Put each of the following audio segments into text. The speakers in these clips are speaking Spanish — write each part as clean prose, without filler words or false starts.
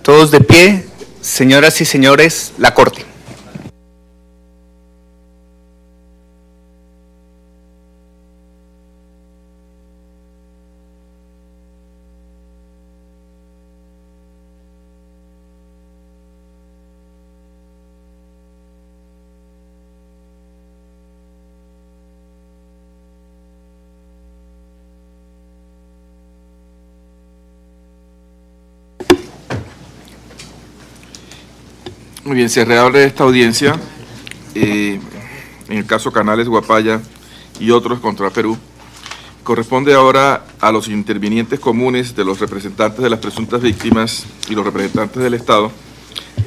Todos de pie, señoras y señores, la Corte. Muy bien, se reabre esta audiencia en el caso Canales Guapaya y otros contra Perú. Corresponde ahora a los intervinientes comunes de los representantes de las presuntas víctimas y los representantes del Estado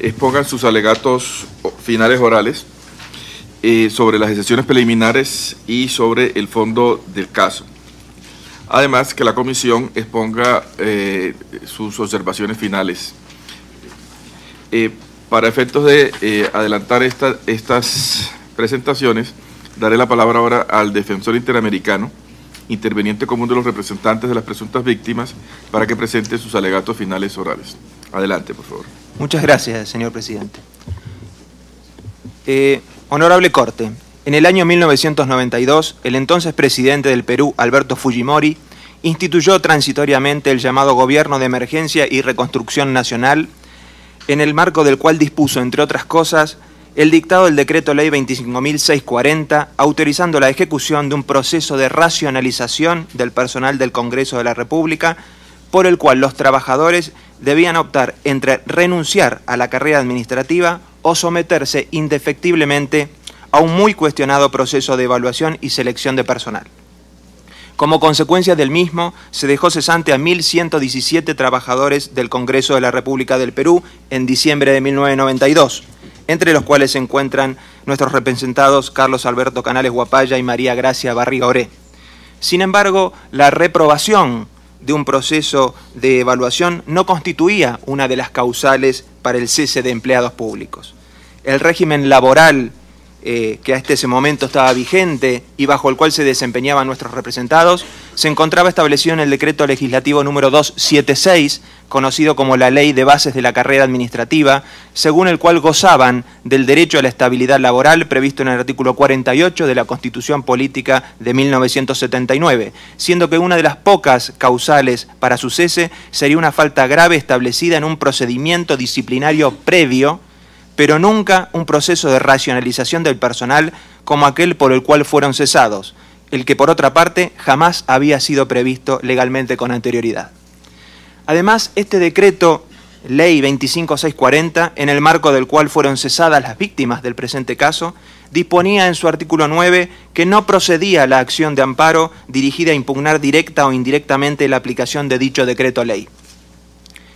expongan sus alegatos finales orales sobre las excepciones preliminares y sobre el fondo del caso. Además, que la comisión exponga sus observaciones finales. Para efectos de adelantar estas presentaciones, daré la palabra ahora al defensor interamericano, interviniente común de los representantes de las presuntas víctimas, para que presente sus alegatos finales orales. Adelante, por favor. Muchas gracias, señor presidente. Honorable Corte, en el año 1992, el entonces presidente del Perú, Alberto Fujimori, instituyó transitoriamente el llamado Gobierno de Emergencia y Reconstrucción Nacional, en el marco del cual dispuso, entre otras cosas, el dictado del Decreto Ley 25.640, autorizando la ejecución de un proceso de racionalización del personal del Congreso de la República, por el cual los trabajadores debían optar entre renunciar a la carrera administrativa o someterse indefectiblemente a un muy cuestionado proceso de evaluación y selección de personal. Como consecuencia del mismo, se dejó cesante a 1.117 trabajadores del Congreso de la República del Perú en diciembre de 1992, entre los cuales se encuentran nuestros representados Carlos Alberto Canales Guapaya y María Gracia Barriga Oré. Sin embargo, la reprobación de un proceso de evaluación no constituía una de las causales para el cese de empleados públicos. El régimen laboral que hasta ese momento estaba vigente y bajo el cual se desempeñaban nuestros representados, se encontraba establecido en el Decreto Legislativo número 276, conocido como la Ley de Bases de la Carrera Administrativa, según el cual gozaban del derecho a la estabilidad laboral previsto en el artículo 48 de la Constitución Política de 1979, siendo que una de las pocas causales para su cese sería una falta grave establecida en un procedimiento disciplinario previo, pero nunca un proceso de racionalización del personal como aquel por el cual fueron cesados, el que por otra parte jamás había sido previsto legalmente con anterioridad. Además, este decreto, Ley 25.640, en el marco del cual fueron cesadas las víctimas del presente caso, disponía en su artículo 9 que no procedía la acción de amparo dirigida a impugnar directa o indirectamente la aplicación de dicho decreto ley.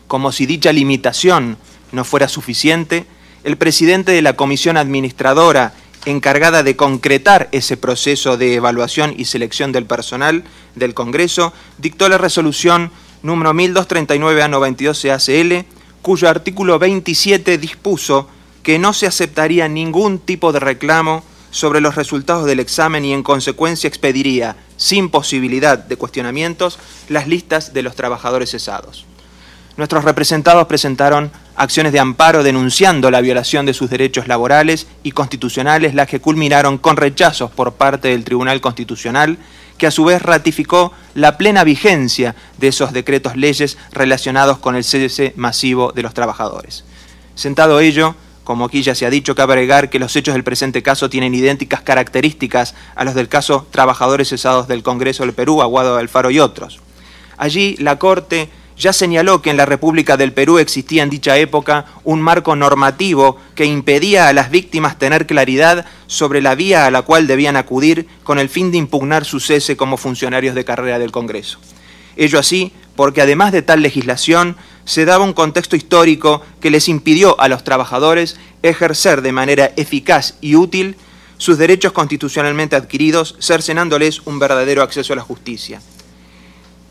Como si dicha limitación no fuera suficiente, el presidente de la comisión administradora encargada de concretar ese proceso de evaluación y selección del personal del Congreso dictó la resolución número 1239A92CACL, cuyo artículo 27 dispuso que no se aceptaría ningún tipo de reclamo sobre los resultados del examen y en consecuencia expediría, sin posibilidad de cuestionamientos, las listas de los trabajadores cesados. Nuestros representados presentaron acciones de amparo denunciando la violación de sus derechos laborales y constitucionales, las que culminaron con rechazos por parte del Tribunal Constitucional, que a su vez ratificó la plena vigencia de esos decretos leyes relacionados con el cese masivo de los trabajadores. Sentado ello, como aquí ya se ha dicho, cabe agregar que los hechos del presente caso tienen idénticas características a los del caso Trabajadores Cesados del Congreso del Perú, Aguado de Alfaro y otros. Allí la Corte ya señaló que en la República del Perú existía en dicha época un marco normativo que impedía a las víctimas tener claridad sobre la vía a la cual debían acudir con el fin de impugnar su cese como funcionarios de carrera del Congreso. Ello así porque además de tal legislación se daba un contexto histórico que les impidió a los trabajadores ejercer de manera eficaz y útil sus derechos constitucionalmente adquiridos, cercenándoles un verdadero acceso a la justicia.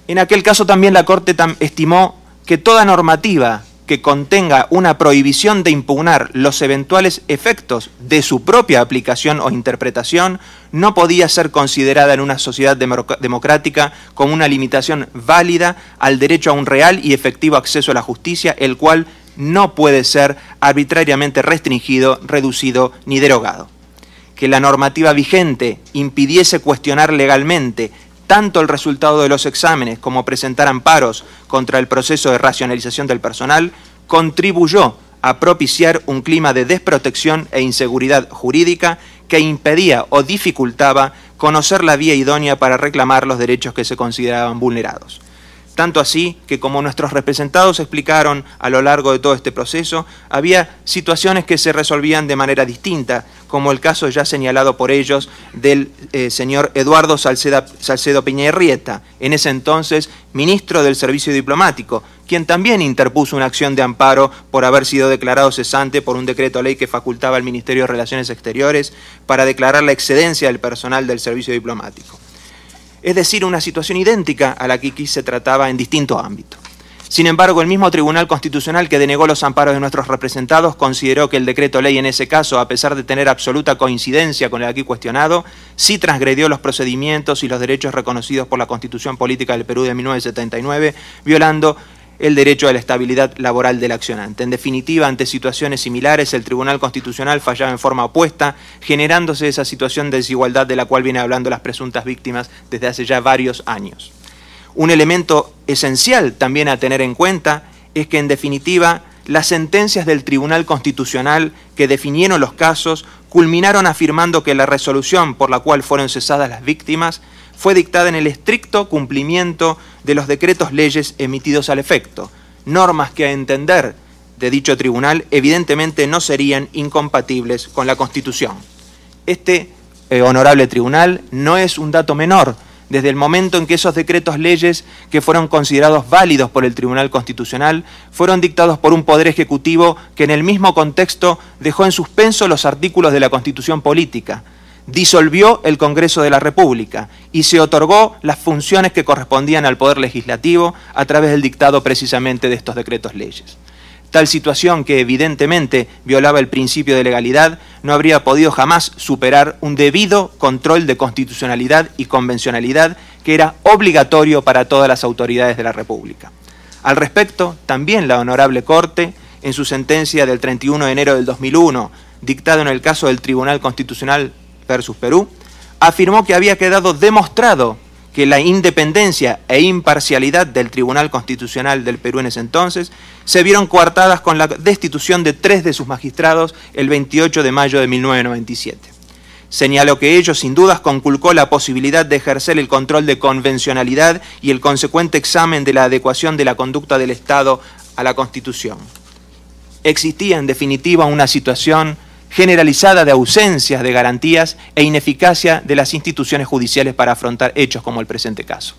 En aquel caso también la Corte estimó que toda normativa que contenga una prohibición de impugnar los eventuales efectos de su propia aplicación o interpretación no podía ser considerada en una sociedad democrática como una limitación válida al derecho a un real y efectivo acceso a la justicia, el cual no puede ser arbitrariamente restringido, reducido ni derogado. Que la normativa vigente impidiese cuestionar legalmente tanto el resultado de los exámenes como presentar amparos contra el proceso de racionalización del personal, contribuyó a propiciar un clima de desprotección e inseguridad jurídica que impedía o dificultaba conocer la vía idónea para reclamar los derechos que se consideraban vulnerados. Tanto así que, como nuestros representados explicaron a lo largo de todo este proceso, había situaciones que se resolvían de manera distinta, como el caso ya señalado por ellos del señor Eduardo Salcedo Piñerrieta, en ese entonces ministro del Servicio Diplomático, quien también interpuso una acción de amparo por haber sido declarado cesante por un decreto ley que facultaba al Ministerio de Relaciones Exteriores para declarar la excedencia del personal del Servicio Diplomático. Es decir, una situación idéntica a la que aquí se trataba en distintos ámbitos. Sin embargo, el mismo Tribunal Constitucional que denegó los amparos de nuestros representados consideró que el decreto ley en ese caso, a pesar de tener absoluta coincidencia con el aquí cuestionado, sí transgredió los procedimientos y los derechos reconocidos por la Constitución Política del Perú de 1979, violando el derecho a la estabilidad laboral del accionante. En definitiva, ante situaciones similares, el Tribunal Constitucional fallaba en forma opuesta, generándose esa situación de desigualdad de la cual vienen hablando las presuntas víctimas desde hace ya varios años. Un elemento esencial también a tener en cuenta es que, en definitiva, las sentencias del Tribunal Constitucional que definieron los casos culminaron afirmando que la resolución por la cual fueron cesadas las víctimas fue dictada en el estricto cumplimiento de los decretos leyes emitidos al efecto, normas que, a entender de dicho tribunal, evidentemente no serían incompatibles con la Constitución. Este honorable tribunal no es un dato menor, desde el momento en que esos decretos leyes que fueron considerados válidos por el Tribunal Constitucional fueron dictados por un Poder Ejecutivo que, en el mismo contexto, dejó en suspenso los artículos de la Constitución Política, disolvió el Congreso de la República y se otorgó las funciones que correspondían al Poder Legislativo a través del dictado precisamente de estos decretos leyes. Tal situación, que evidentemente violaba el principio de legalidad, no habría podido jamás superar un debido control de constitucionalidad y convencionalidad que era obligatorio para todas las autoridades de la República. Al respecto, también la Honorable Corte, en su sentencia del 31 de enero del 2001, dictado en el caso del Tribunal Constitucional versus Perú, afirmó que había quedado demostrado que la independencia e imparcialidad del Tribunal Constitucional del Perú en ese entonces se vieron coartadas con la destitución de 3 de sus magistrados el 28 de mayo de 1997. Señaló que ello sin dudas conculcó la posibilidad de ejercer el control de convencionalidad y el consecuente examen de la adecuación de la conducta del Estado a la Constitución. Existía en definitiva una situación generalizada de ausencias de garantías e ineficacia de las instituciones judiciales para afrontar hechos como el presente caso.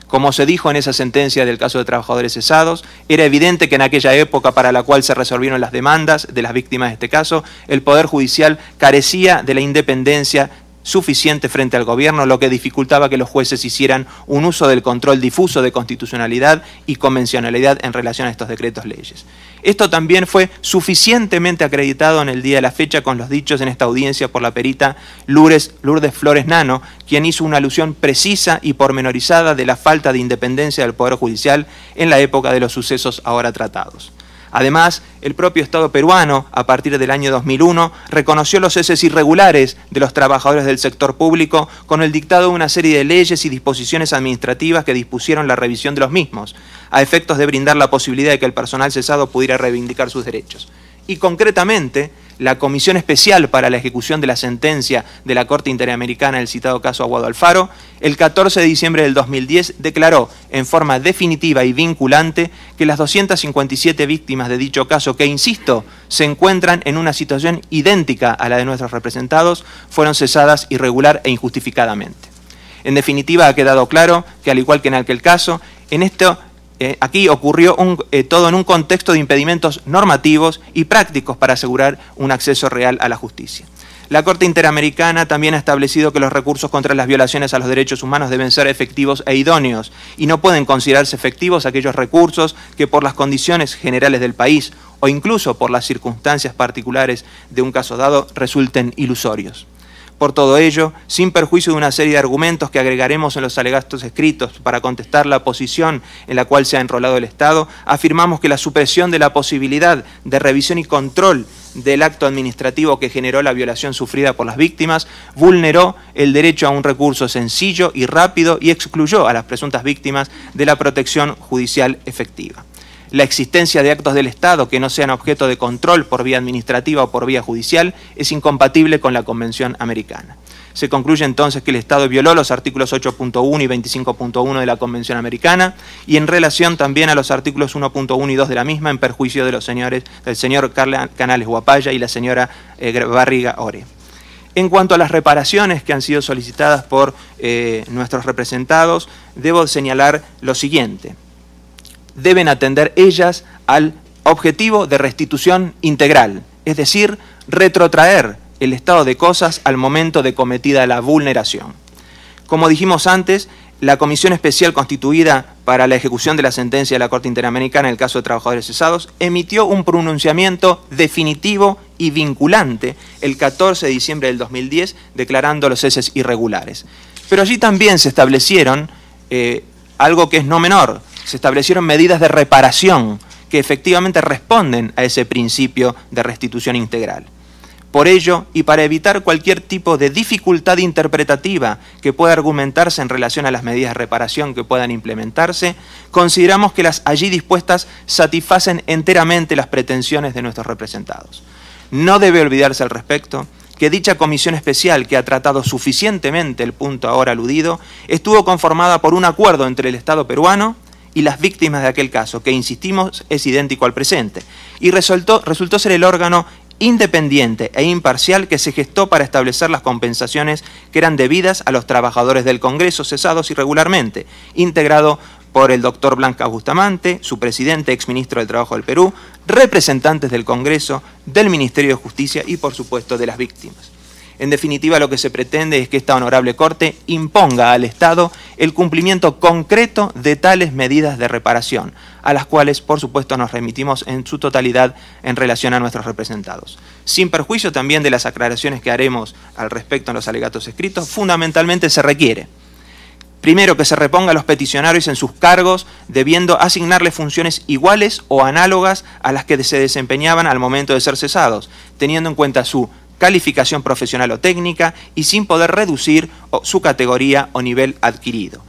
Como se dijo en esa sentencia del caso de trabajadores cesados, era evidente que en aquella época para la cual se resolvieron las demandas de las víctimas de este caso, el Poder Judicial carecía de la independencia suficiente frente al gobierno, lo que dificultaba que los jueces hicieran un uso del control difuso de constitucionalidad y convencionalidad en relación a estos decretos leyes. Esto también fue suficientemente acreditado en el día de la fecha con los dichos en esta audiencia por la perita Lourdes Flores Nano, quien hizo una alusión precisa y pormenorizada de la falta de independencia del Poder Judicial en la época de los sucesos ahora tratados. Además, el propio Estado peruano, a partir del año 2001, reconoció los ceses irregulares de los trabajadores del sector público con el dictado de una serie de leyes y disposiciones administrativas que dispusieron la revisión de los mismos, a efectos de brindar la posibilidad de que el personal cesado pudiera reivindicar sus derechos. Y concretamente, la Comisión Especial para la Ejecución de la Sentencia de la Corte Interamericana del citado caso Aguado Alfaro, el 14 de diciembre del 2010 declaró en forma definitiva y vinculante que las 257 víctimas de dicho caso, que insisto, se encuentran en una situación idéntica a la de nuestros representados, fueron cesadas irregular e injustificadamente. En definitiva, ha quedado claro que, al igual que en aquel caso, aquí ocurrió todo en un contexto de impedimentos normativos y prácticos para asegurar un acceso real a la justicia. La Corte Interamericana también ha establecido que los recursos contra las violaciones a los derechos humanos deben ser efectivos e idóneos y no pueden considerarse efectivos aquellos recursos que, por las condiciones generales del país o incluso por las circunstancias particulares de un caso dado, resulten ilusorios. Por todo ello, sin perjuicio de una serie de argumentos que agregaremos en los alegatos escritos para contestar la posición en la cual se ha enrolado el Estado, afirmamos que la supresión de la posibilidad de revisión y control del acto administrativo que generó la violación sufrida por las víctimas vulneró el derecho a un recurso sencillo y rápido y excluyó a las presuntas víctimas de la protección judicial efectiva. La existencia de actos del Estado que no sean objeto de control por vía administrativa o por vía judicial es incompatible con la Convención Americana. Se concluye entonces que el Estado violó los artículos 8.1 y 25.1 de la Convención Americana y en relación también a los artículos 1.1 y 2 de la misma en perjuicio de los del señor Canales Guapaya y la señora Barriga Ore. En cuanto a las reparaciones que han sido solicitadas por nuestros representados, debo señalar lo siguiente. Deben atender ellas al objetivo de restitución integral, es decir, retrotraer el estado de cosas al momento de cometida la vulneración. Como dijimos antes, la comisión especial constituida para la ejecución de la sentencia de la Corte Interamericana en el caso de trabajadores cesados emitió un pronunciamiento definitivo y vinculante el 14 de diciembre del 2010 declarando los ceses irregulares. Pero allí también se establecieron algo que es no menor. Se establecieron medidas de reparación que efectivamente responden a ese principio de restitución integral. Por ello, y para evitar cualquier tipo de dificultad interpretativa que pueda argumentarse en relación a las medidas de reparación que puedan implementarse, consideramos que las allí dispuestas satisfacen enteramente las pretensiones de nuestros representados. No debe olvidarse al respecto que dicha comisión especial, que ha tratado suficientemente el punto ahora aludido, estuvo conformada por un acuerdo entre el Estado peruano y las víctimas de aquel caso, que insistimos es idéntico al presente, y resultó ser el órgano independiente e imparcial que se gestó para establecer las compensaciones que eran debidas a los trabajadores del Congreso cesados irregularmente, integrado por el doctor Blanca Bustamante, su presidente, exministro del Trabajo del Perú, representantes del Congreso, del Ministerio de Justicia y, por supuesto, de las víctimas. En definitiva, lo que se pretende es que esta honorable Corte imponga al Estado el cumplimiento concreto de tales medidas de reparación, a las cuales, por supuesto, nos remitimos en su totalidad en relación a nuestros representados. Sin perjuicio también de las aclaraciones que haremos al respecto en los alegatos escritos, fundamentalmente se requiere, primero, que se reponga a los peticionarios en sus cargos, debiendo asignarles funciones iguales o análogas a las que se desempeñaban al momento de ser cesados, teniendo en cuenta su calificación profesional o técnica y sin poder reducir su categoría o nivel adquirido.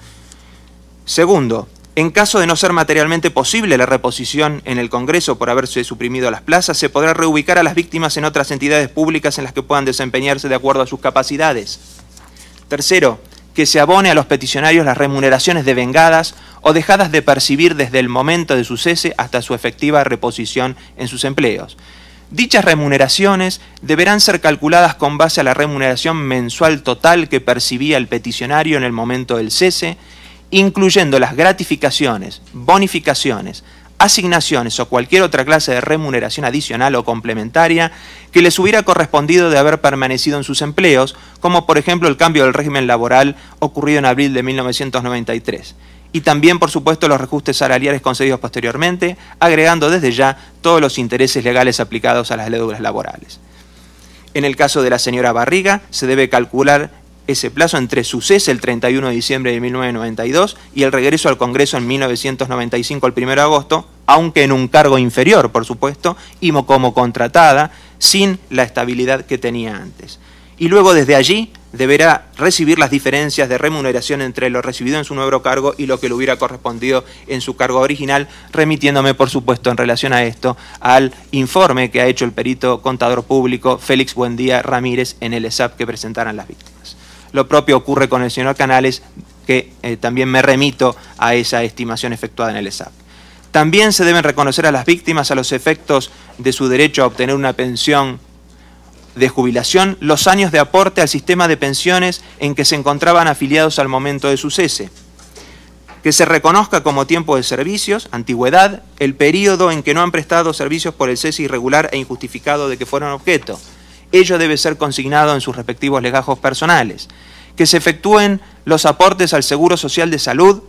Segundo, en caso de no ser materialmente posible la reposición en el Congreso por haberse suprimido las plazas, se podrá reubicar a las víctimas en otras entidades públicas en las que puedan desempeñarse de acuerdo a sus capacidades. Tercero, que se abone a los peticionarios las remuneraciones devengadas o dejadas de percibir desde el momento de su cese hasta su efectiva reposición en sus empleos. Dichas remuneraciones deberán ser calculadas con base a la remuneración mensual total que percibía el peticionario en el momento del cese, incluyendo las gratificaciones, bonificaciones, asignaciones o cualquier otra clase de remuneración adicional o complementaria que les hubiera correspondido de haber permanecido en sus empleos, como por ejemplo el cambio del régimen laboral ocurrido en abril de 1993. Y también, por supuesto, los reajustes salariales concedidos posteriormente, agregando desde ya todos los intereses legales aplicados a las deudas laborales. En el caso de la señora Barriga, se debe calcular ese plazo entre su cese el 31 de diciembre de 1992 y el regreso al Congreso en 1995 al 1 de agosto, aunque en un cargo inferior, por supuesto, y como contratada, sin la estabilidad que tenía antes. Y luego desde allí deberá recibir las diferencias de remuneración entre lo recibido en su nuevo cargo y lo que le hubiera correspondido en su cargo original, remitiéndome, por supuesto, en relación a esto, al informe que ha hecho el perito contador público Félix Buendía Ramírez en el ESAP que presentaran las víctimas. Lo propio ocurre con el señor Canales, que también me remito a esa estimación efectuada en el ESAP. También se deben reconocer a las víctimas a los efectos de su derecho a obtener una pensión de jubilación los años de aporte al sistema de pensiones en que se encontraban afiliados al momento de su cese. Que se reconozca como tiempo de servicios, antigüedad, el periodo en que no han prestado servicios por el cese irregular e injustificado de que fueron objeto. Ello debe ser consignado en sus respectivos legajos personales. Que se efectúen los aportes al Seguro Social de Salud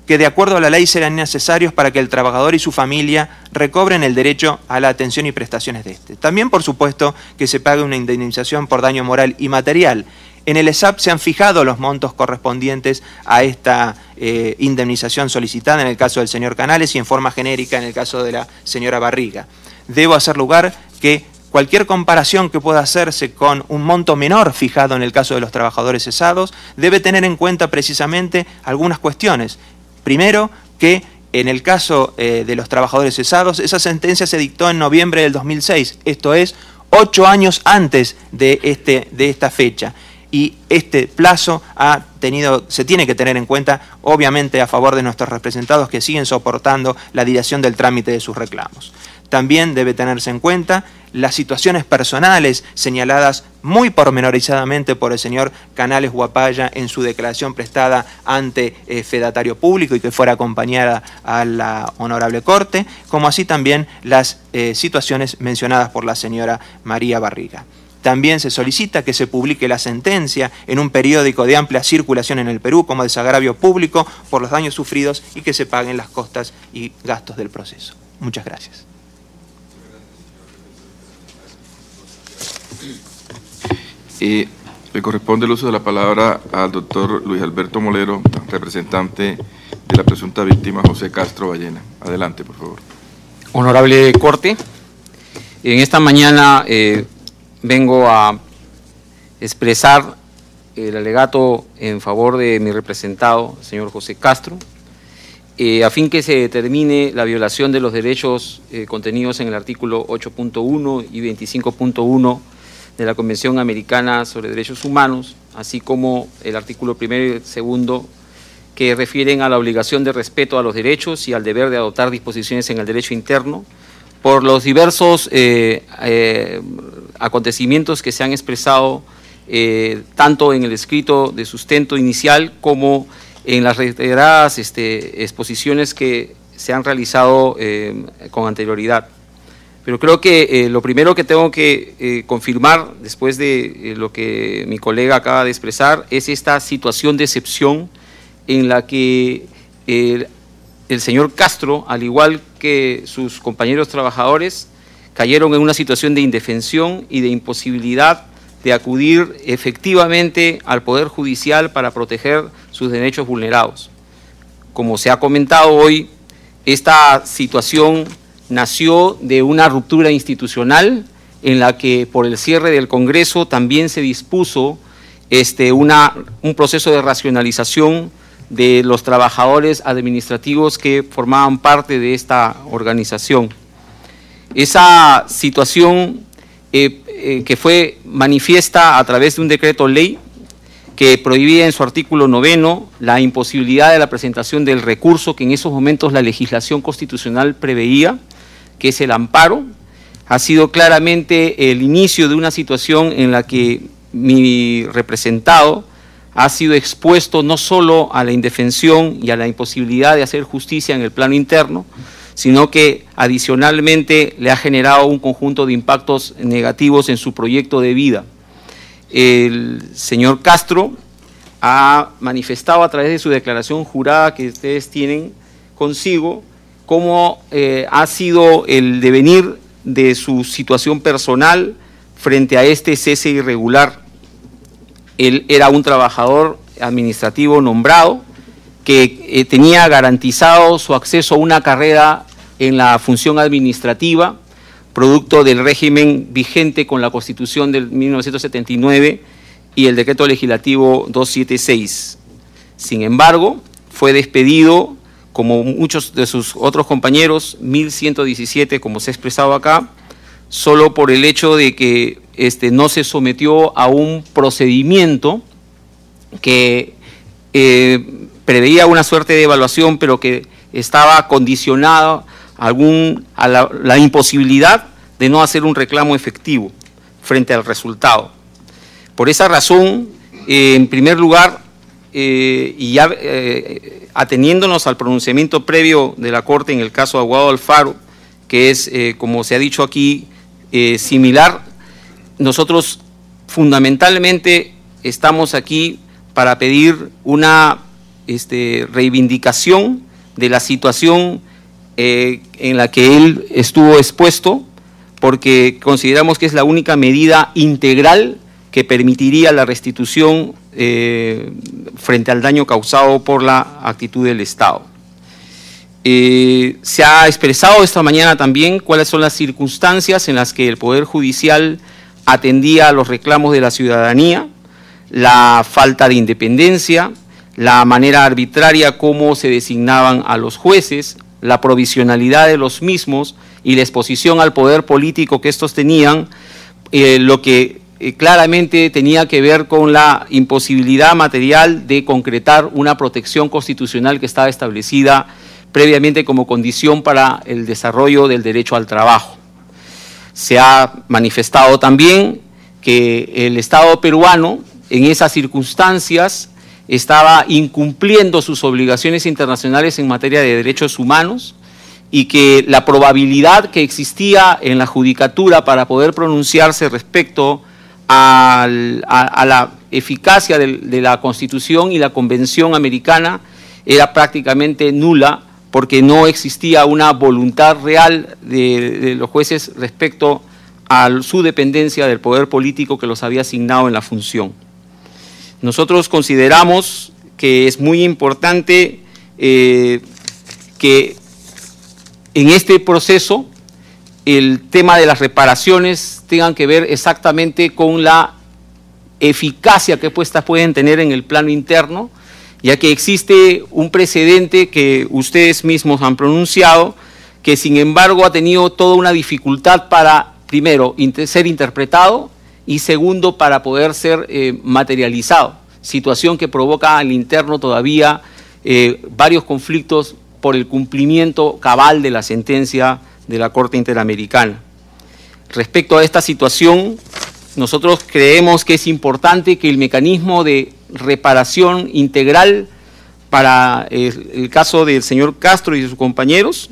que de acuerdo a la ley serán necesarios para que el trabajador y su familia recobren el derecho a la atención y prestaciones de este. También, por supuesto, que se pague una indemnización por daño moral y material. En el ESAP se han fijado los montos correspondientes a esta indemnización solicitada en el caso del señor Canales y en forma genérica en el caso de la señora Barriga. Debo hacer lugar que cualquier comparación que pueda hacerse con un monto menor fijado en el caso de los trabajadores cesados debe tener en cuenta precisamente algunas cuestiones. Primero, que en el caso de los trabajadores cesados, esa sentencia se dictó en noviembre del 2006, esto es, 8 años antes de esta fecha. Y este plazo se tiene que tener en cuenta, obviamente, a favor de nuestros representados que siguen soportando la dilación del trámite de sus reclamos. También debe tenerse en cuenta las situaciones personales señaladas muy pormenorizadamente por el señor Canales Huapaya en su declaración prestada ante fedatario público y que fuera acompañada a la Honorable Corte, como así también las situaciones mencionadas por la señora María Barriga. También se solicita que se publique la sentencia en un periódico de amplia circulación en el Perú como desagravio público por los daños sufridos y que se paguen las costas y gastos del proceso. Muchas gracias. Le corresponde el uso de la palabra al doctor Luis Alberto Molero, representante de la presunta víctima José Castro Ballena. Adelante, por favor. Honorable Corte, en esta mañana vengo a expresar el alegato en favor de mi representado, el señor José Castro, a fin que se determine la violación de los derechos contenidos en el artículo 8.1 y 25.1 de la Convención Americana sobre Derechos Humanos, así como el artículo 1 y 2 que refieren a la obligación de respeto a los derechos y al deber de adoptar disposiciones en el derecho interno, por los diversos acontecimientos que se han expresado tanto en el escrito de sustento inicial como en las reiteradas exposiciones que se han realizado con anterioridad. Pero creo que lo primero que tengo que confirmar, después de lo que mi colega acaba de expresar, es esta situación de excepción en la que el señor Castro, al igual que sus compañeros trabajadores, cayeron en una situación de indefensión y de imposibilidad de acudir efectivamente al Poder Judicial para proteger sus derechos vulnerados. Como se ha comentado hoy, esta situación nació de una ruptura institucional en la que por el cierre del Congreso también se dispuso un proceso de racionalización de los trabajadores administrativos que formaban parte de esta organización. Esa situación que fue manifiesta a través de un decreto ley que prohibía en su artículo 9 la imposibilidad de la presentación del recurso que en esos momentos la legislación constitucional preveía, que es el amparo, ha sido claramente el inicio de una situación en la que mi representado ha sido expuesto no solo a la indefensión y a la imposibilidad de hacer justicia en el plano interno, sino que adicionalmente le ha generado un conjunto de impactos negativos en su proyecto de vida. El señor Castro ha manifestado a través de su declaración jurada que ustedes tienen consigo cómo ha sido el devenir de su situación personal frente a este cese irregular. Él era un trabajador administrativo nombrado que tenía garantizado su acceso a una carrera en la función administrativa, producto del régimen vigente con la Constitución del 1979 y el Decreto Legislativo 276. Sin embargo, fue despedido, como muchos de sus otros compañeros, 1117, como se ha expresado acá, solo por el hecho de que no se sometió a un procedimiento que preveía una suerte de evaluación, pero que estaba condicionado a la imposibilidad de no hacer un reclamo efectivo frente al resultado. Por esa razón, en primer lugar, y ya ateniéndonos al pronunciamiento previo de la Corte en el caso de Aguado Alfaro, que es, como se ha dicho aquí, similar, nosotros fundamentalmente estamos aquí para pedir una reivindicación de la situación en la que él estuvo expuesto, porque consideramos que es la única medida integral que permitiría la restitución frente al daño causado por la actitud del Estado. Se ha expresado esta mañana también cuáles son las circunstancias en las que el Poder Judicial atendía a los reclamos de la ciudadanía, la falta de independencia, la manera arbitraria como se designaban a los jueces, la provisionalidad de los mismos y la exposición al poder político que estos tenían, lo que claramente tenía que ver con la imposibilidad material de concretar una protección constitucional que estaba establecida previamente como condición para el desarrollo del derecho al trabajo. Se ha manifestado también que el Estado peruano en esas circunstancias estaba incumpliendo sus obligaciones internacionales en materia de derechos humanos y que la probabilidad que existía en la judicatura para poder pronunciarse respecto a la eficacia de la Constitución y la Convención Americana era prácticamente nula, porque no existía una voluntad real de los jueces respecto a su dependencia del poder político que los había asignado en la función. Nosotros consideramos que es muy importante que en este proceso el tema de las reparaciones tengan que ver exactamente con la eficacia que estas pueden tener en el plano interno, ya que existe un precedente que ustedes mismos han pronunciado, que sin embargo ha tenido toda una dificultad para, primero, ser interpretado y segundo, para poder ser materializado, situación que provoca al interno todavía varios conflictos por el cumplimiento cabal de la sentencia de la Corte Interamericana. Respecto a esta situación, nosotros creemos que es importante que el mecanismo de reparación integral para el caso del señor Castro y de sus compañeros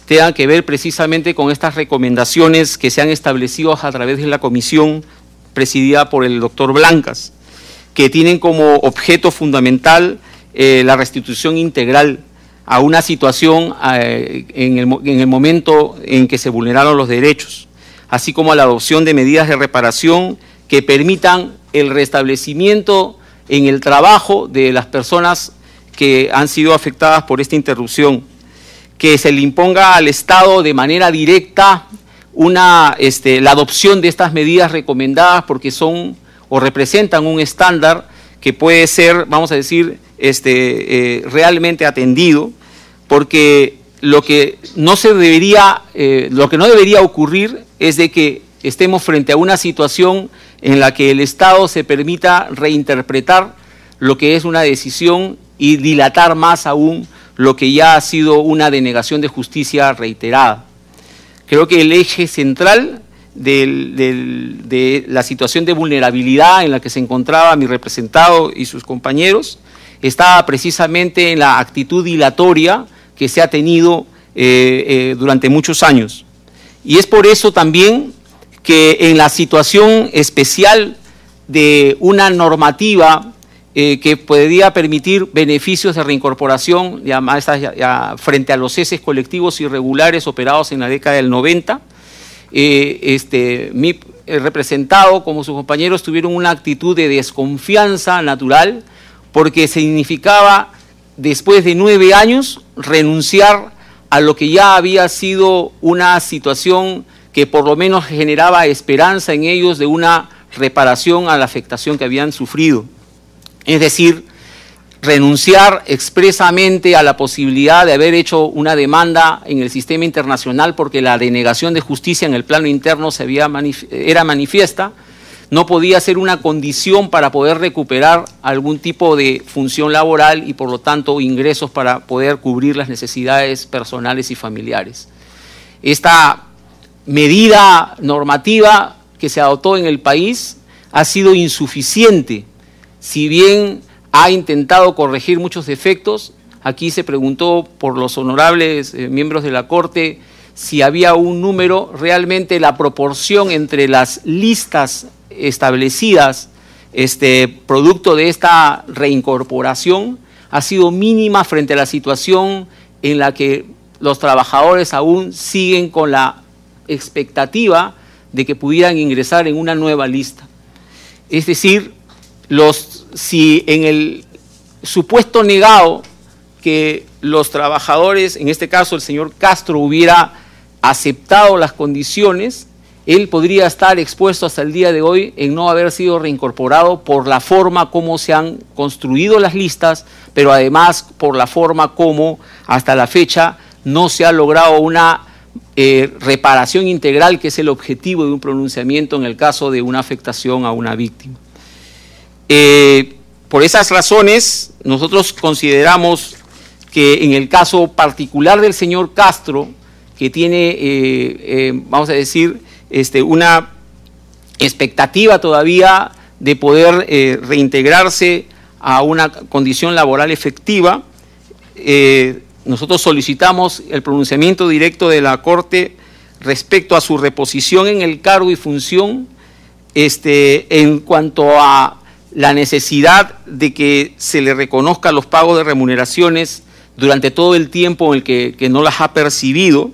tenga que ver precisamente con estas recomendaciones que se han establecido a través de la comisión presidida por el doctor Blancas, que tienen como objeto fundamental la restitución integral a una situación en el momento en que se vulneraron los derechos, así como a la adopción de medidas de reparación que permitan el restablecimiento en el trabajo de las personas que han sido afectadas por esta interrupción, que se le imponga al Estado de manera directa la adopción de estas medidas recomendadas porque son o representan un estándar que puede ser, vamos a decir, realmente atendido, porque lo que no debería ocurrir es de que estemos frente a una situación en la que el Estado se permita reinterpretar lo que es una decisión y dilatar más aún lo que ya ha sido una denegación de justicia reiterada. Creo que el eje central de la situación de vulnerabilidad en la que se encontraba mi representado y sus compañeros estaba precisamente en la actitud dilatoria que se ha tenido durante muchos años. Y es por eso también que en la situación especial de una normativa que podría permitir beneficios de reincorporación frente a los ceses colectivos irregulares operados en la década del 90, mi representado como sus compañeros tuvieron una actitud de desconfianza natural porque significaba, después de 9 años, renunciar a lo que ya había sido una situación que por lo menos generaba esperanza en ellos de una reparación a la afectación que habían sufrido. Es decir, renunciar expresamente a la posibilidad de haber hecho una demanda en el sistema internacional porque la denegación de justicia en el plano interno era manifiesta, no podía ser una condición para poder recuperar algún tipo de función laboral y por lo tanto ingresos para poder cubrir las necesidades personales y familiares. Esta medida normativa que se adoptó en el país ha sido insuficiente. Si bien ha intentado corregir muchos defectos, aquí se preguntó por los honorables miembros de la Corte si había un número, realmente la proporción entre las listas establecidas producto de esta reincorporación ha sido mínima frente a la situación en la que los trabajadores aún siguen con la expectativa de que pudieran ingresar en una nueva lista. Es decir, si en el supuesto negado que los trabajadores, en este caso el señor Castro, hubiera aceptado las condiciones, él podría estar expuesto hasta el día de hoy en no haber sido reincorporado por la forma como se han construido las listas, pero además por la forma como hasta la fecha no se ha logrado una reparación integral, que es el objetivo de un pronunciamiento en el caso de una afectación a una víctima. Por esas razones, nosotros consideramos que en el caso particular del señor Castro, que tiene, vamos a decir, una expectativa todavía de poder reintegrarse a una condición laboral efectiva, nosotros solicitamos el pronunciamiento directo de la Corte respecto a su reposición en el cargo y función, en cuanto a la necesidad de que se le reconozca los pagos de remuneraciones durante todo el tiempo en el que no las ha percibido,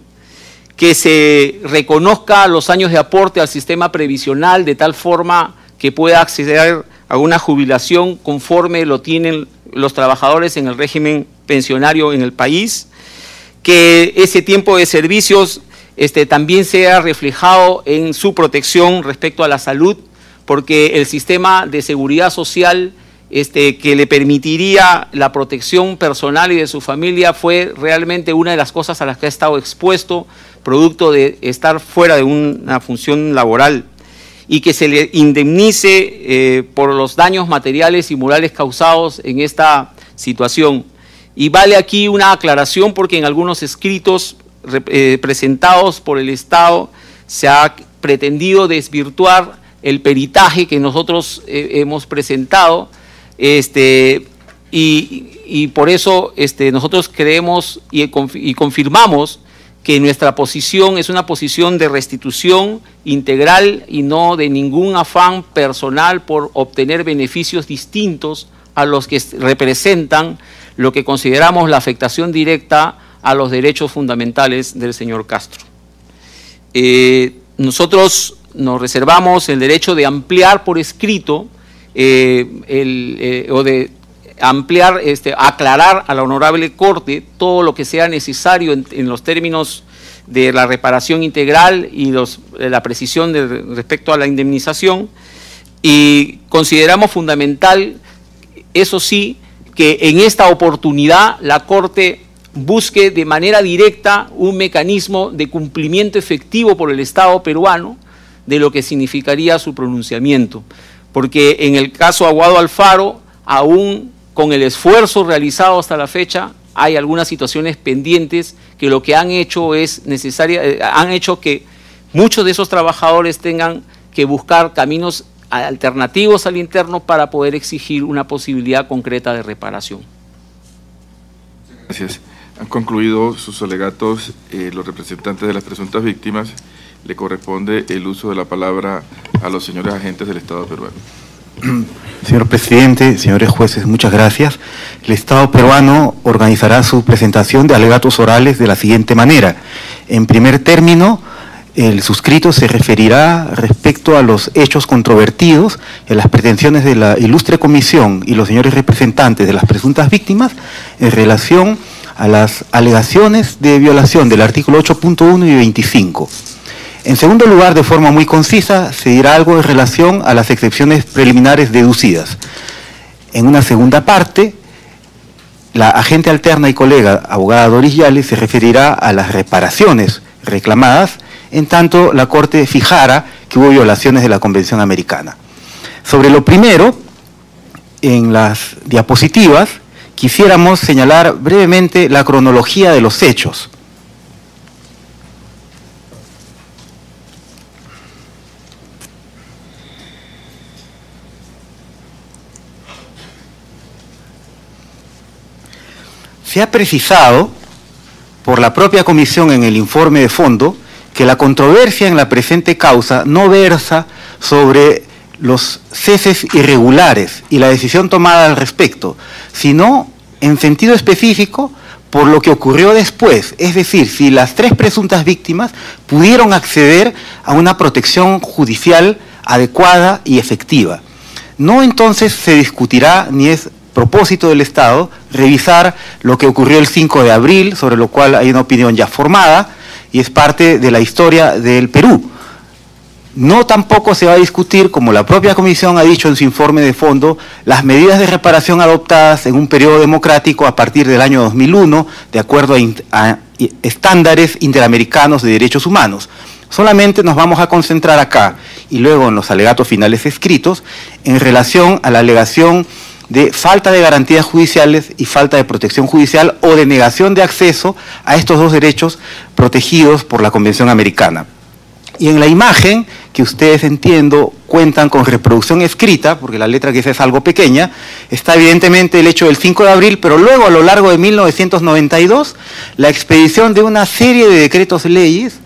que se reconozca los años de aporte al sistema previsional de tal forma que pueda acceder a una jubilación conforme lo tienen los trabajadores en el régimen pensionario en el país, que ese tiempo de servicios también sea reflejado en su protección respecto a la salud, porque el sistema de seguridad social que le permitiría la protección personal y de su familia fue realmente una de las cosas a las que ha estado expuesto, producto de estar fuera de una función laboral, y que se le indemnice por los daños materiales y morales causados en esta situación. Y vale aquí una aclaración, porque en algunos escritos presentados por el Estado se ha pretendido desvirtuar el peritaje que nosotros hemos presentado, y por eso nosotros creemos y confirmamos que nuestra posición es una posición de restitución integral y no de ningún afán personal por obtener beneficios distintos a los que representan lo que consideramos la afectación directa a los derechos fundamentales del señor Castro. Nosotros nos reservamos el derecho de ampliar por escrito o de ampliar, aclarar a la Honorable Corte todo lo que sea necesario en los términos de la reparación integral y la precisión respecto a la indemnización, y consideramos fundamental, eso sí, que en esta oportunidad la Corte busque de manera directa un mecanismo de cumplimiento efectivo por el Estado peruano de lo que significaría su pronunciamiento, porque en el caso Aguado Alfaro, aún con el esfuerzo realizado hasta la fecha, hay algunas situaciones pendientes que lo que han hecho han hecho que muchos de esos trabajadores tengan que buscar caminos alternativos al interno para poder exigir una posibilidad concreta de reparación. Gracias. Han concluido sus alegatos los representantes de las presuntas víctimas. Le corresponde el uso de la palabra a los señores agentes del Estado peruano. Señor presidente, señores jueces, muchas gracias. El Estado peruano organizará su presentación de alegatos orales de la siguiente manera. En primer término, el suscrito se referirá respecto a los hechos controvertidos en las pretensiones de la ilustre comisión y los señores representantes de las presuntas víctimas en relación a las alegaciones de violación del artículo 8.1 y 25. En segundo lugar, de forma muy concisa, se dirá algo en relación a las excepciones preliminares deducidas. En una segunda parte, la agente alterna y colega abogada Doris Yales se referirá a las reparaciones reclamadas, en tanto la Corte fijara que hubo violaciones de la Convención Americana. Sobre lo primero, en las diapositivas, quisiéramos señalar brevemente la cronología de los hechos. Se ha precisado por la propia comisión en el informe de fondo que la controversia en la presente causa no versa sobre los ceses irregulares y la decisión tomada al respecto, sino en sentido específico por lo que ocurrió después, es decir, si las 3 presuntas víctimas pudieron acceder a una protección judicial adecuada y efectiva. No entonces se discutirá, ni es propósito del Estado, revisar lo que ocurrió el 5 de abril, sobre lo cual hay una opinión ya formada, y es parte de la historia del Perú. No tampoco se va a discutir, como la propia Comisión ha dicho en su informe de fondo, las medidas de reparación adoptadas en un periodo democrático a partir del año 2001, de acuerdo a estándares interamericanos de derechos humanos. Solamente nos vamos a concentrar acá, y luego en los alegatos finales escritos, en relación a la alegación de falta de garantías judiciales y falta de protección judicial o de negación de acceso a estos 2 derechos protegidos por la Convención Americana. Y en la imagen, que ustedes entiendo cuentan con reproducción escrita, porque la letra quizás es algo pequeña, está evidentemente el hecho del 5 de abril, pero luego a lo largo de 1992, la expedición de una serie de decretos leyes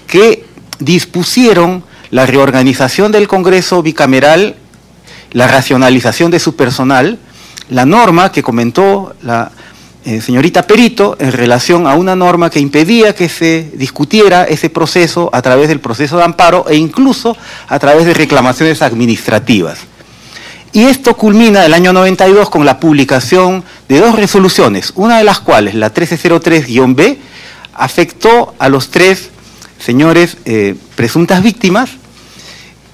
que dispusieron la reorganización del Congreso bicameral, la racionalización de su personal, la norma que comentó la señorita Perito en relación a una norma que impedía que se discutiera ese proceso a través del proceso de amparo e incluso a través de reclamaciones administrativas. Y esto culmina el año 92 con la publicación de 2 resoluciones, una de las cuales, la 1303-B, afectó a los 3 señores presuntas víctimas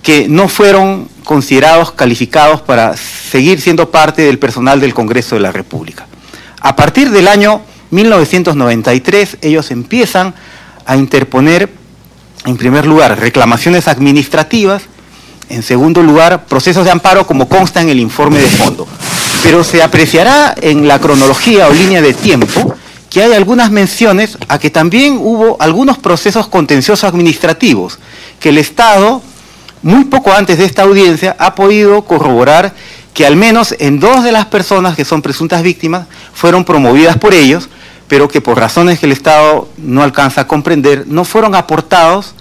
que no fueron considerados calificados para seguir siendo parte del personal del Congreso de la República. A partir del año 1993, ellos empiezan a interponer, en primer lugar, reclamaciones administrativas, en segundo lugar, procesos de amparo, como consta en el informe de fondo. Pero se apreciará en la cronología o línea de tiempo que hay algunas menciones a que también hubo algunos procesos contenciosos administrativos que el Estado, muy poco antes de esta audiencia, ha podido corroborar que al menos en 2 de las personas que son presuntas víctimas fueron promovidas por ellos, pero que por razones que el Estado no alcanza a comprender, no fueron aportados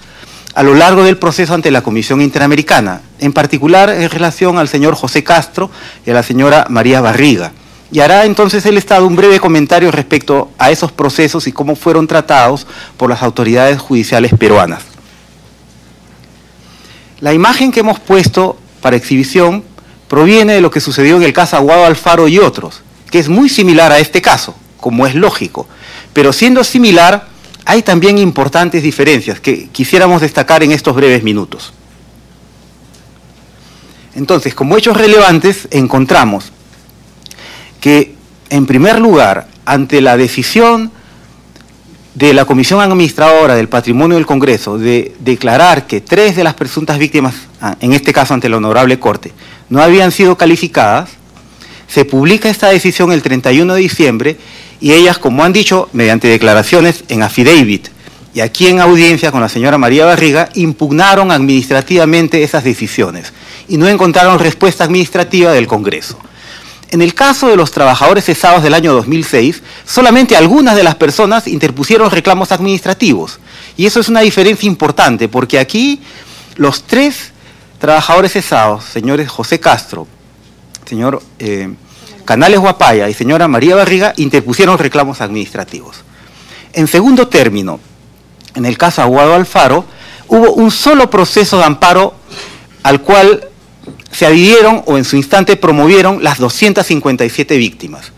a lo largo del proceso ante la Comisión Interamericana, en particular en relación al señor José Castro y a la señora María Barriga. Y hará entonces el Estado un breve comentario respecto a esos procesos y cómo fueron tratados por las autoridades judiciales peruanas. La imagen que hemos puesto para exhibición proviene de lo que sucedió en el caso Aguado Alfaro y otros, que es muy similar a este caso, como es lógico. Pero siendo similar, hay también importantes diferencias que quisiéramos destacar en estos breves minutos. Entonces, como hechos relevantes, encontramos que, en primer lugar, ante la decisión de la Comisión Administradora del Patrimonio del Congreso de declarar que 3 de las presuntas víctimas, en este caso ante la Honorable Corte, no habían sido calificadas, se publica esta decisión el 31 de diciembre y ellas, como han dicho, mediante declaraciones en affidavit y aquí en audiencia con la señora María Barriga, impugnaron administrativamente esas decisiones y no encontraron respuesta administrativa del Congreso. En el caso de los trabajadores cesados del año 2006, solamente algunas de las personas interpusieron reclamos administrativos. Y eso es una diferencia importante, porque aquí los 3 trabajadores cesados, señores José Castro, señor Canales Guapaya y señora María Barriga, interpusieron reclamos administrativos. En segundo término, en el caso Aguado Alfaro, hubo un solo proceso de amparo al cual se adhirieron o en su instante promovieron las 257 víctimas.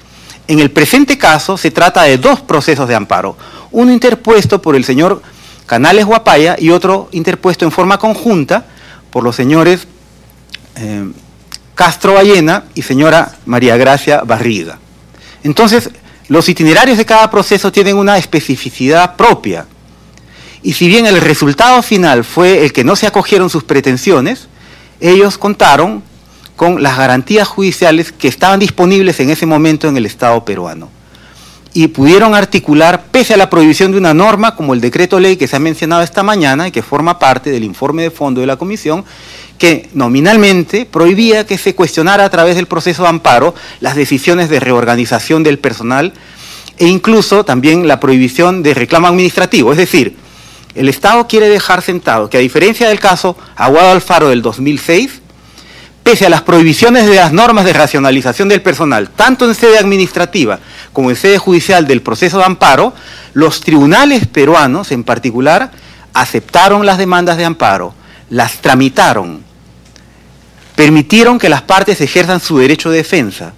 En el presente caso se trata de 2 procesos de amparo, uno interpuesto por el señor Canales Guapaya y otro interpuesto en forma conjunta por los señores Castro Ballena y señora María Gracia Barriga. Entonces, los itinerarios de cada proceso tienen una especificidad propia. Y si bien el resultado final fue el que no se acogieron sus pretensiones, ellos contaron con las garantías judiciales que estaban disponibles en ese momento en el Estado peruano. Y pudieron articular, pese a la prohibición de una norma como el decreto ley que se ha mencionado esta mañana y que forma parte del informe de fondo de la Comisión, que nominalmente prohibía que se cuestionara a través del proceso de amparo las decisiones de reorganización del personal e incluso también la prohibición de reclamo administrativo. Es decir, el Estado quiere dejar sentado que, a diferencia del caso Aguado Alfaro del 2006, pese a las prohibiciones de las normas de racionalización del personal, tanto en sede administrativa como en sede judicial del proceso de amparo, los tribunales peruanos en particular aceptaron las demandas de amparo, las tramitaron, permitieron que las partes ejerzan su derecho de defensa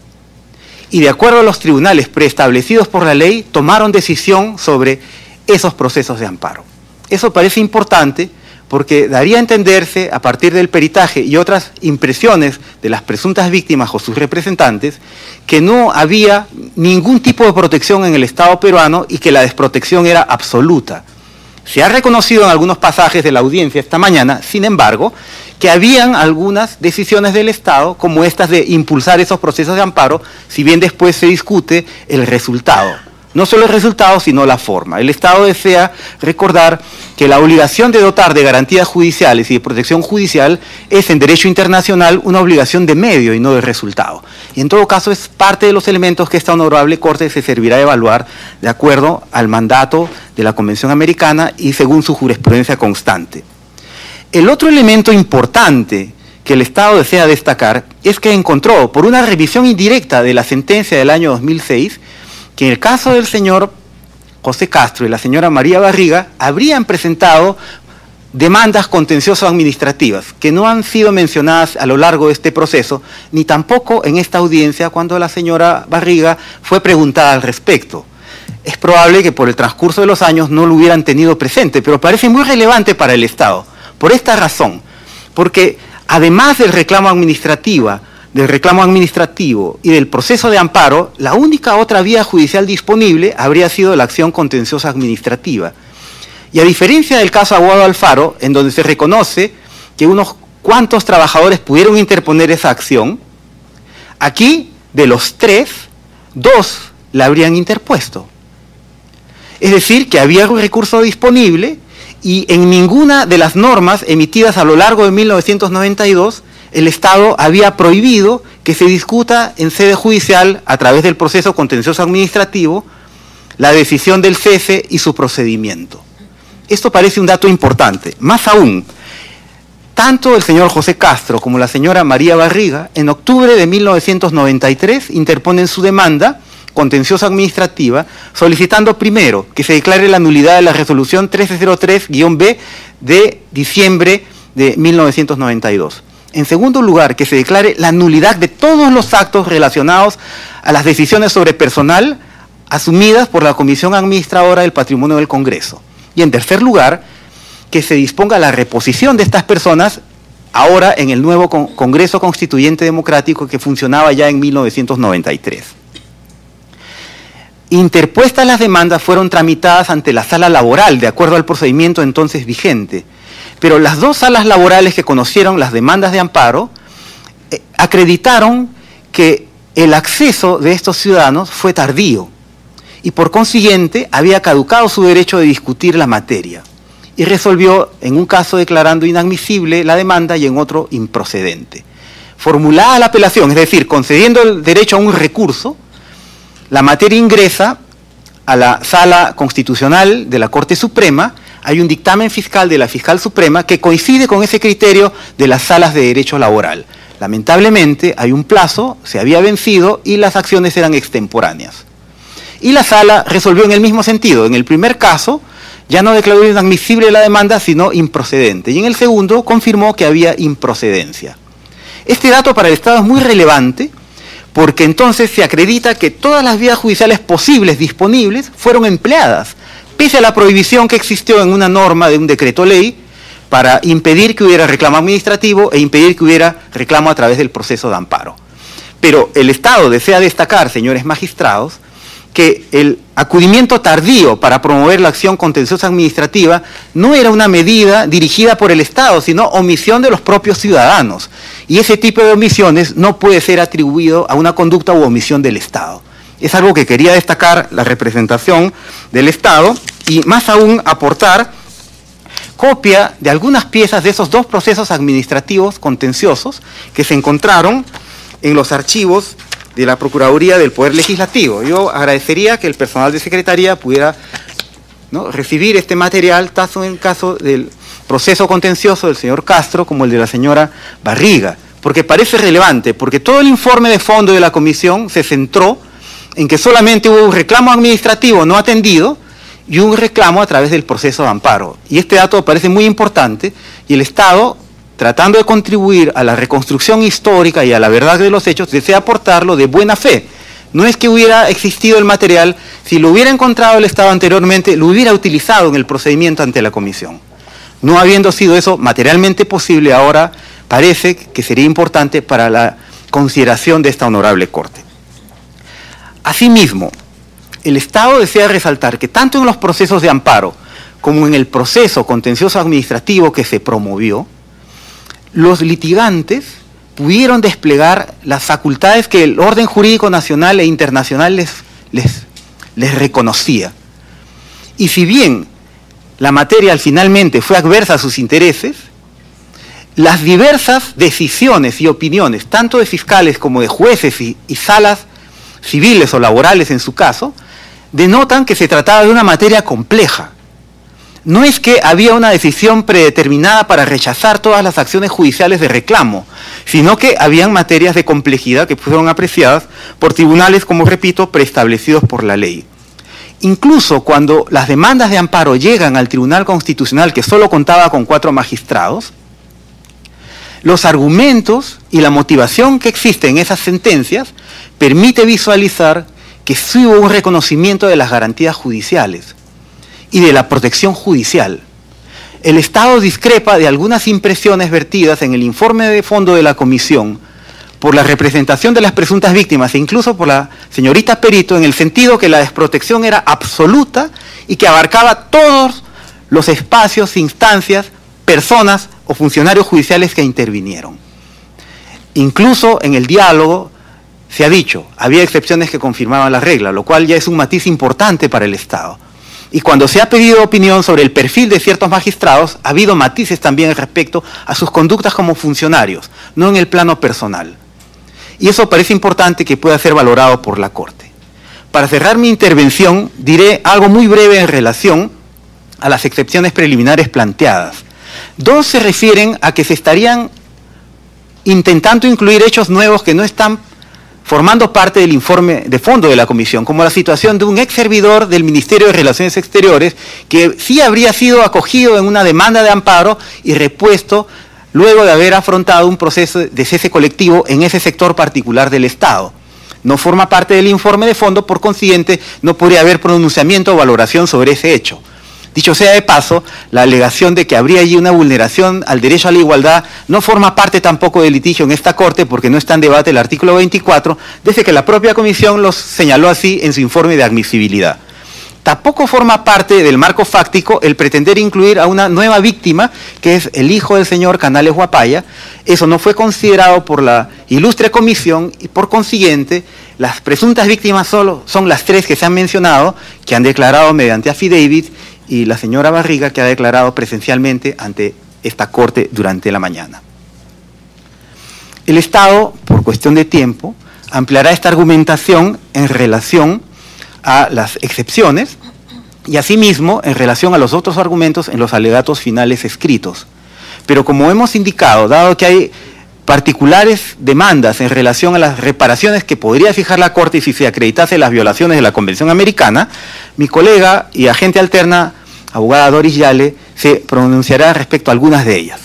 y de acuerdo a los tribunales preestablecidos por la ley tomaron decisión sobre esos procesos de amparo. Eso parece importante porque daría a entenderse, a partir del peritaje y otras impresiones de las presuntas víctimas o sus representantes, que no había ningún tipo de protección en el Estado peruano y que la desprotección era absoluta. Se ha reconocido en algunos pasajes de la audiencia esta mañana, sin embargo, que habían algunas decisiones del Estado, como estas de impulsar esos procesos de amparo, si bien después se discute el resultado. No solo el resultado, sino la forma. El Estado desea recordar que la obligación de dotar de garantías judiciales y de protección judicial es en derecho internacional una obligación de medio y no de resultado. Y en todo caso es parte de los elementos que esta honorable Corte se servirá de evaluar de acuerdo al mandato de la Convención Americana y según su jurisprudencia constante. El otro elemento importante que el Estado desea destacar es que encontró, por una revisión indirecta de la sentencia del año 2006, que en el caso del señor José Castro y la señora María Barriga habrían presentado demandas contenciosas administrativas que no han sido mencionadas a lo largo de este proceso, ni tampoco en esta audiencia cuando la señora Barriga fue preguntada al respecto. Es probable que por el transcurso de los años no lo hubieran tenido presente, pero parece muy relevante para el Estado. Por esta razón, porque además del reclamo administrativo y del proceso de amparo, la única otra vía judicial disponible habría sido la acción contenciosa administrativa. Y a diferencia del caso Aguado Alfaro, en donde se reconoce que unos cuantos trabajadores pudieron interponer esa acción, aquí, de los 3, 2 la habrían interpuesto. Es decir, que había un recurso disponible y en ninguna de las normas emitidas a lo largo de 1992 el Estado había prohibido que se discuta en sede judicial, a través del proceso contencioso administrativo, la decisión del cese y su procedimiento. Esto parece un dato importante. Más aún, tanto el señor José Castro como la señora María Barriga, en octubre de 1993, interponen su demanda contenciosa administrativa, solicitando primero que se declare la nulidad de la resolución 1303-B de diciembre de 1992. En segundo lugar, que se declare la nulidad de todos los actos relacionados a las decisiones sobre personal asumidas por la Comisión Administradora del Patrimonio del Congreso. Y en tercer lugar, que se disponga la reposición de estas personas ahora en el nuevo Congreso Constituyente Democrático que funcionaba ya en 1993. Interpuestas las demandas fueron tramitadas ante la sala laboral, de acuerdo al procedimiento entonces vigente. Pero las dos salas laborales que conocieron las demandas de amparo acreditaron que el acceso de estos ciudadanos fue tardío y por consiguiente había caducado su derecho de discutir la materia y resolvió en un caso declarando inadmisible la demanda y en otro improcedente. Formulada la apelación, es decir, concediendo el derecho a un recurso, la materia ingresa a la Sala Constitucional de la Corte Suprema. Hay un dictamen fiscal de la Fiscal Suprema que coincide con ese criterio de las salas de derecho laboral. Lamentablemente hay un plazo, se había vencido y las acciones eran extemporáneas. Y la sala resolvió en el mismo sentido. En el primer caso ya no declaró inadmisible la demanda, sino improcedente. Y en el segundo confirmó que había improcedencia. Este dato para el Estado es muy relevante porque entonces se acredita que todas las vías judiciales posibles, disponibles, fueron empleadas, pese a la prohibición que existió en una norma de un decreto ley para impedir que hubiera reclamo administrativo e impedir que hubiera reclamo a través del proceso de amparo. Pero el Estado desea destacar, señores magistrados, que el acudimiento tardío para promover la acción contenciosa administrativa no era una medida dirigida por el Estado, sino omisión de los propios ciudadanos. Y ese tipo de omisiones no puede ser atribuido a una conducta u omisión del Estado. Es algo que quería destacar la representación del Estado y más aún aportar copia de algunas piezas de esos dos procesos administrativos contenciosos que se encontraron en los archivos de la Procuraduría del Poder Legislativo. Yo agradecería que el personal de Secretaría pudiera recibir este material, tanto en el caso del proceso contencioso del señor Castro como el de la señora Barriga, porque parece relevante, porque todo el informe de fondo de la comisión se centró en que solamente hubo un reclamo administrativo no atendido y un reclamo a través del proceso de amparo. Y este dato parece muy importante, y el Estado, tratando de contribuir a la reconstrucción histórica y a la verdad de los hechos, desea aportarlo de buena fe. No es que hubiera existido el material, si lo hubiera encontrado el Estado anteriormente, lo hubiera utilizado en el procedimiento ante la comisión. No habiendo sido eso materialmente posible, ahora parece que sería importante para la consideración de esta honorable Corte. Asimismo, el Estado desea resaltar que tanto en los procesos de amparo como en el proceso contencioso administrativo que se promovió, los litigantes pudieron desplegar las facultades que el orden jurídico nacional e internacional les reconocía. Y si bien la materia finalmente fue adversa a sus intereses, las diversas decisiones y opiniones, tanto de fiscales como de jueces y salas civiles o laborales en su caso, denotan que se trataba de una materia compleja. No es que había una decisión predeterminada para rechazar todas las acciones judiciales de reclamo, sino que habían materias de complejidad que fueron apreciadas por tribunales, como repito, preestablecidos por la ley. Incluso cuando las demandas de amparo llegan al Tribunal Constitucional, que solo contaba con 4 magistrados, los argumentos y la motivación que existe en esas sentencias permite visualizar que sí hubo un reconocimiento de las garantías judiciales y de la protección judicial. El Estado discrepa de algunas impresiones vertidas en el informe de fondo de la comisión por la representación de las presuntas víctimas e incluso por la señorita Perito, en el sentido que la desprotección era absoluta y que abarcaba todos los espacios, instancias, personas o funcionarios judiciales que intervinieron. Incluso en el diálogo se ha dicho, había excepciones que confirmaban la regla, lo cual ya es un matiz importante para el Estado. Y cuando se ha pedido opinión sobre el perfil de ciertos magistrados, ha habido matices también respecto a sus conductas como funcionarios, no en el plano personal. Y eso parece importante que pueda ser valorado por la Corte. Para cerrar mi intervención, diré algo muy breve en relación a las excepciones preliminares planteadas. 2 se refieren a que se estarían intentando incluir hechos nuevos que no están formando parte del informe de fondo de la comisión, como la situación de un ex servidor del Ministerio de Relaciones Exteriores que sí habría sido acogido en una demanda de amparo y repuesto luego de haber afrontado un proceso de cese colectivo en ese sector particular del Estado. No forma parte del informe de fondo, por consiguiente, no podría haber pronunciamiento o valoración sobre ese hecho. Dicho sea de paso, la alegación de que habría allí una vulneración al derecho a la igualdad no forma parte tampoco del litigio en esta Corte, porque no está en debate el artículo 24, desde que la propia Comisión los señaló así en su informe de admisibilidad. Tampoco forma parte del marco fáctico el pretender incluir a una nueva víctima, que es el hijo del señor Canales Huapaya. Eso no fue considerado por la ilustre comisión y, por consiguiente, las presuntas víctimas solo son las 3 que se han mencionado, que han declarado mediante affidavit, y la señora Barriga, que ha declarado presencialmente ante esta Corte durante la mañana. El Estado, por cuestión de tiempo, ampliará esta argumentación en relación a las excepciones y asimismo en relación a los otros argumentos en los alegatos finales escritos. Pero como hemos indicado, dado que hay particulares demandas en relación a las reparaciones que podría fijar la Corte si se acreditase las violaciones de la Convención Americana, mi colega y agente alterna, abogada Doris Yale, se pronunciará respecto a algunas de ellas.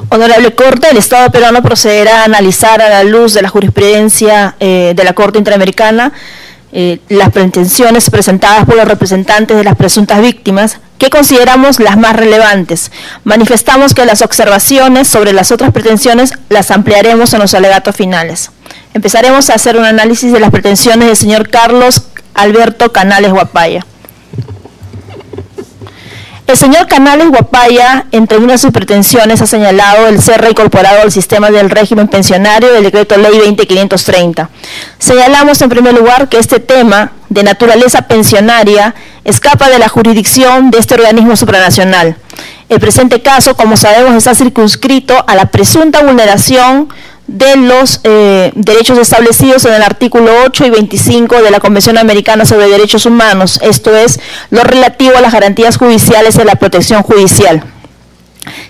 Honorable Corte, el Estado peruano procederá a analizar a la luz de la jurisprudencia de la Corte Interamericana las pretensiones presentadas por los representantes de las presuntas víctimas, que consideramos las más relevantes. Manifestamos que las observaciones sobre las otras pretensiones las ampliaremos en los alegatos finales. Empezaremos a hacer un análisis de las pretensiones del señor Carlos Alberto Canales Huapaya. El señor Canales Huapaya, entre unas de sus pretensiones, ha señalado el ser reincorporado al sistema del régimen pensionario del Decreto Ley 20.530. Señalamos en primer lugar que este tema de naturaleza pensionaria escapa de la jurisdicción de este organismo supranacional. El presente caso, como sabemos, está circunscrito a la presunta vulneración de los derechos establecidos en el artículo 8 y 25 de la Convención Americana sobre Derechos Humanos, esto es, lo relativo a las garantías judiciales y a la protección judicial.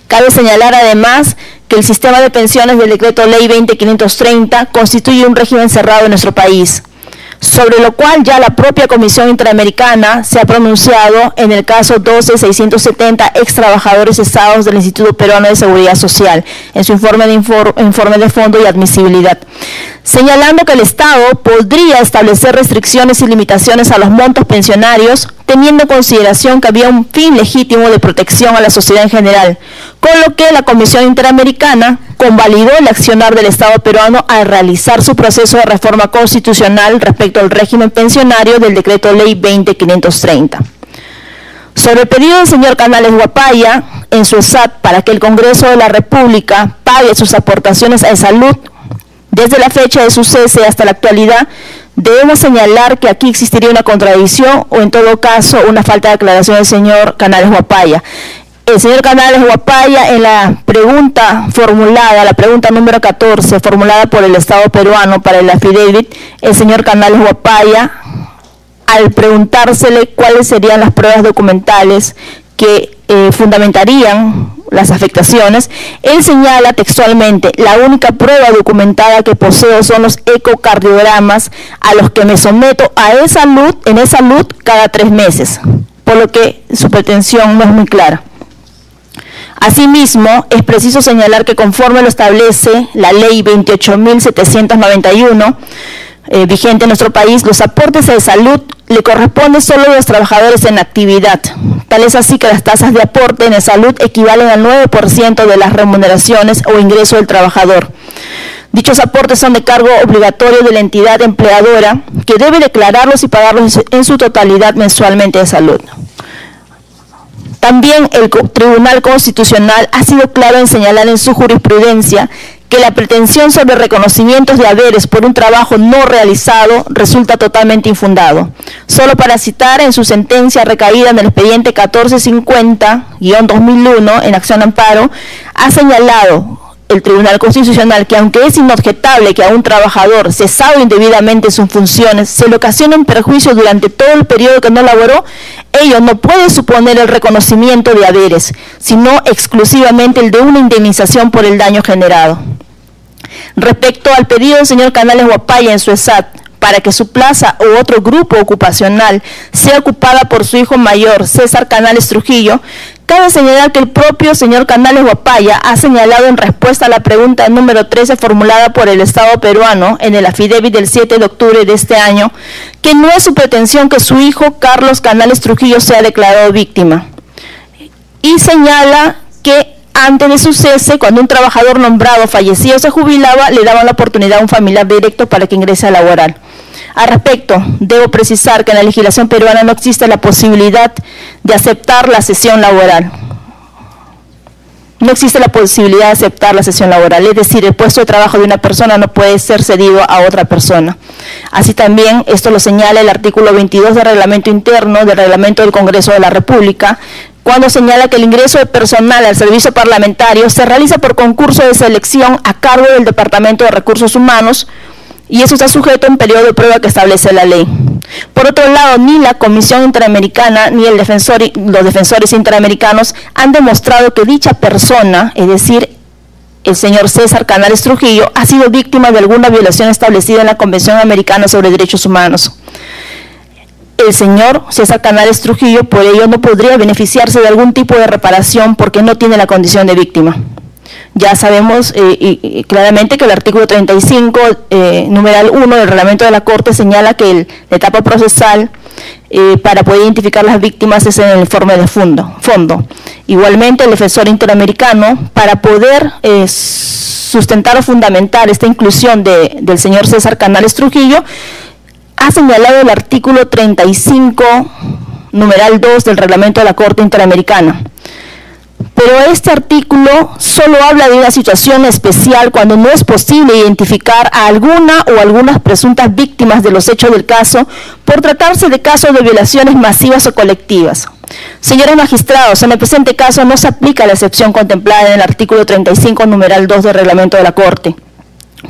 Cabe señalar además que el sistema de pensiones del Decreto Ley 20.530 constituye un régimen cerrado en nuestro país, sobre lo cual ya la propia Comisión Interamericana se ha pronunciado en el caso 12.670 ex trabajadores cesados del Instituto Peruano de Seguridad Social, en su informe de fondo y admisibilidad, señalando que el Estado podría establecer restricciones y limitaciones a los montos pensionarios, teniendo en consideración que había un fin legítimo de protección a la sociedad en general, con lo que la Comisión Interamericana convalidó el accionar del Estado peruano al realizar su proceso de reforma constitucional respecto al régimen pensionario del Decreto Ley 20.530. Sobre el pedido del señor Canales Huapaya en su ESAT para que el Congreso de la República pague sus aportaciones a salud desde la fecha de su cese hasta la actualidad, debemos señalar que aquí existiría una contradicción o en todo caso una falta de aclaración del señor Canales Huapaya. El señor Canales Huapaya, en la pregunta formulada, la pregunta número 14, formulada por el Estado peruano para el affidavit, el señor Canales Huapaya, al preguntársele cuáles serían las pruebas documentales que fundamentarían las afectaciones, él señala textualmente: la única prueba documentada que poseo son los ecocardiogramas a los que me someto en esa luz cada 3 meses, por lo que su pretensión no es muy clara. Asimismo, es preciso señalar que conforme lo establece la ley 28.791, vigente en nuestro país, los aportes de salud le corresponden solo a los trabajadores en actividad. Tal es así que las tasas de aporte en salud equivalen al 9% de las remuneraciones o ingreso del trabajador. Dichos aportes son de cargo obligatorio de la entidad empleadora, que debe declararlos y pagarlos en su totalidad mensualmente de salud. También el Tribunal Constitucional ha sido claro en señalar en su jurisprudencia que la pretensión sobre reconocimientos de haberes por un trabajo no realizado resulta totalmente infundado. Solo para citar, en su sentencia recaída en el expediente 1450-2001 en acción amparo, ha señalado el Tribunal Constitucional que aunque es inobjetable que a un trabajador cesado indebidamente sus funciones se le ocasione un perjuicio durante todo el periodo que no laboró, ello no puede suponer el reconocimiento de haberes, sino exclusivamente el de una indemnización por el daño generado. Respecto al pedido del señor Canales Huapaya en su ESAT para que su plaza u otro grupo ocupacional sea ocupada por su hijo mayor, César Canales Trujillo, cabe señalar que el propio señor Canales Huapaya ha señalado en respuesta a la pregunta número 13 formulada por el Estado peruano en el affidavit del 7 de octubre de este año, que no es su pretensión que su hijo Carlos Canales Trujillo sea declarado víctima. Y señala que antes de su cese, cuando un trabajador nombrado fallecía o se jubilaba, le daban la oportunidad a un familiar directo para que ingrese a laborar. Al respecto, debo precisar que en la legislación peruana no existe la posibilidad de aceptar la cesión laboral. No existe la posibilidad de aceptar la cesión laboral, es decir, el puesto de trabajo de una persona no puede ser cedido a otra persona. Así también, esto lo señala el artículo 22 del Reglamento Interno del Reglamento del Congreso de la República, cuando señala que el ingreso de personal al servicio parlamentario se realiza por concurso de selección a cargo del Departamento de Recursos Humanos, y eso está sujeto a un periodo de prueba que establece la ley. Por otro lado, ni la Comisión Interamericana ni los defensores interamericanos han demostrado que dicha persona, es decir, el señor César Canales Trujillo, ha sido víctima de alguna violación establecida en la Convención Americana sobre Derechos Humanos. El señor César Canales Trujillo, por ello, no podría beneficiarse de algún tipo de reparación porque no tiene la condición de víctima. Ya sabemos claramente que el artículo 35, numeral 1 del reglamento de la Corte señala que la etapa procesal para poder identificar las víctimas es en el informe de fondo. Igualmente, el defensor interamericano, para poder sustentar o fundamentar esta inclusión del señor César Canales Trujillo, ha señalado el artículo 35, numeral 2 del reglamento de la Corte Interamericana. Pero este artículo solo habla de una situación especial cuando no es posible identificar a alguna o algunas presuntas víctimas de los hechos del caso por tratarse de casos de violaciones masivas o colectivas. Señores magistrados, en el presente caso no se aplica la excepción contemplada en el artículo 35, numeral 2 del reglamento de la Corte.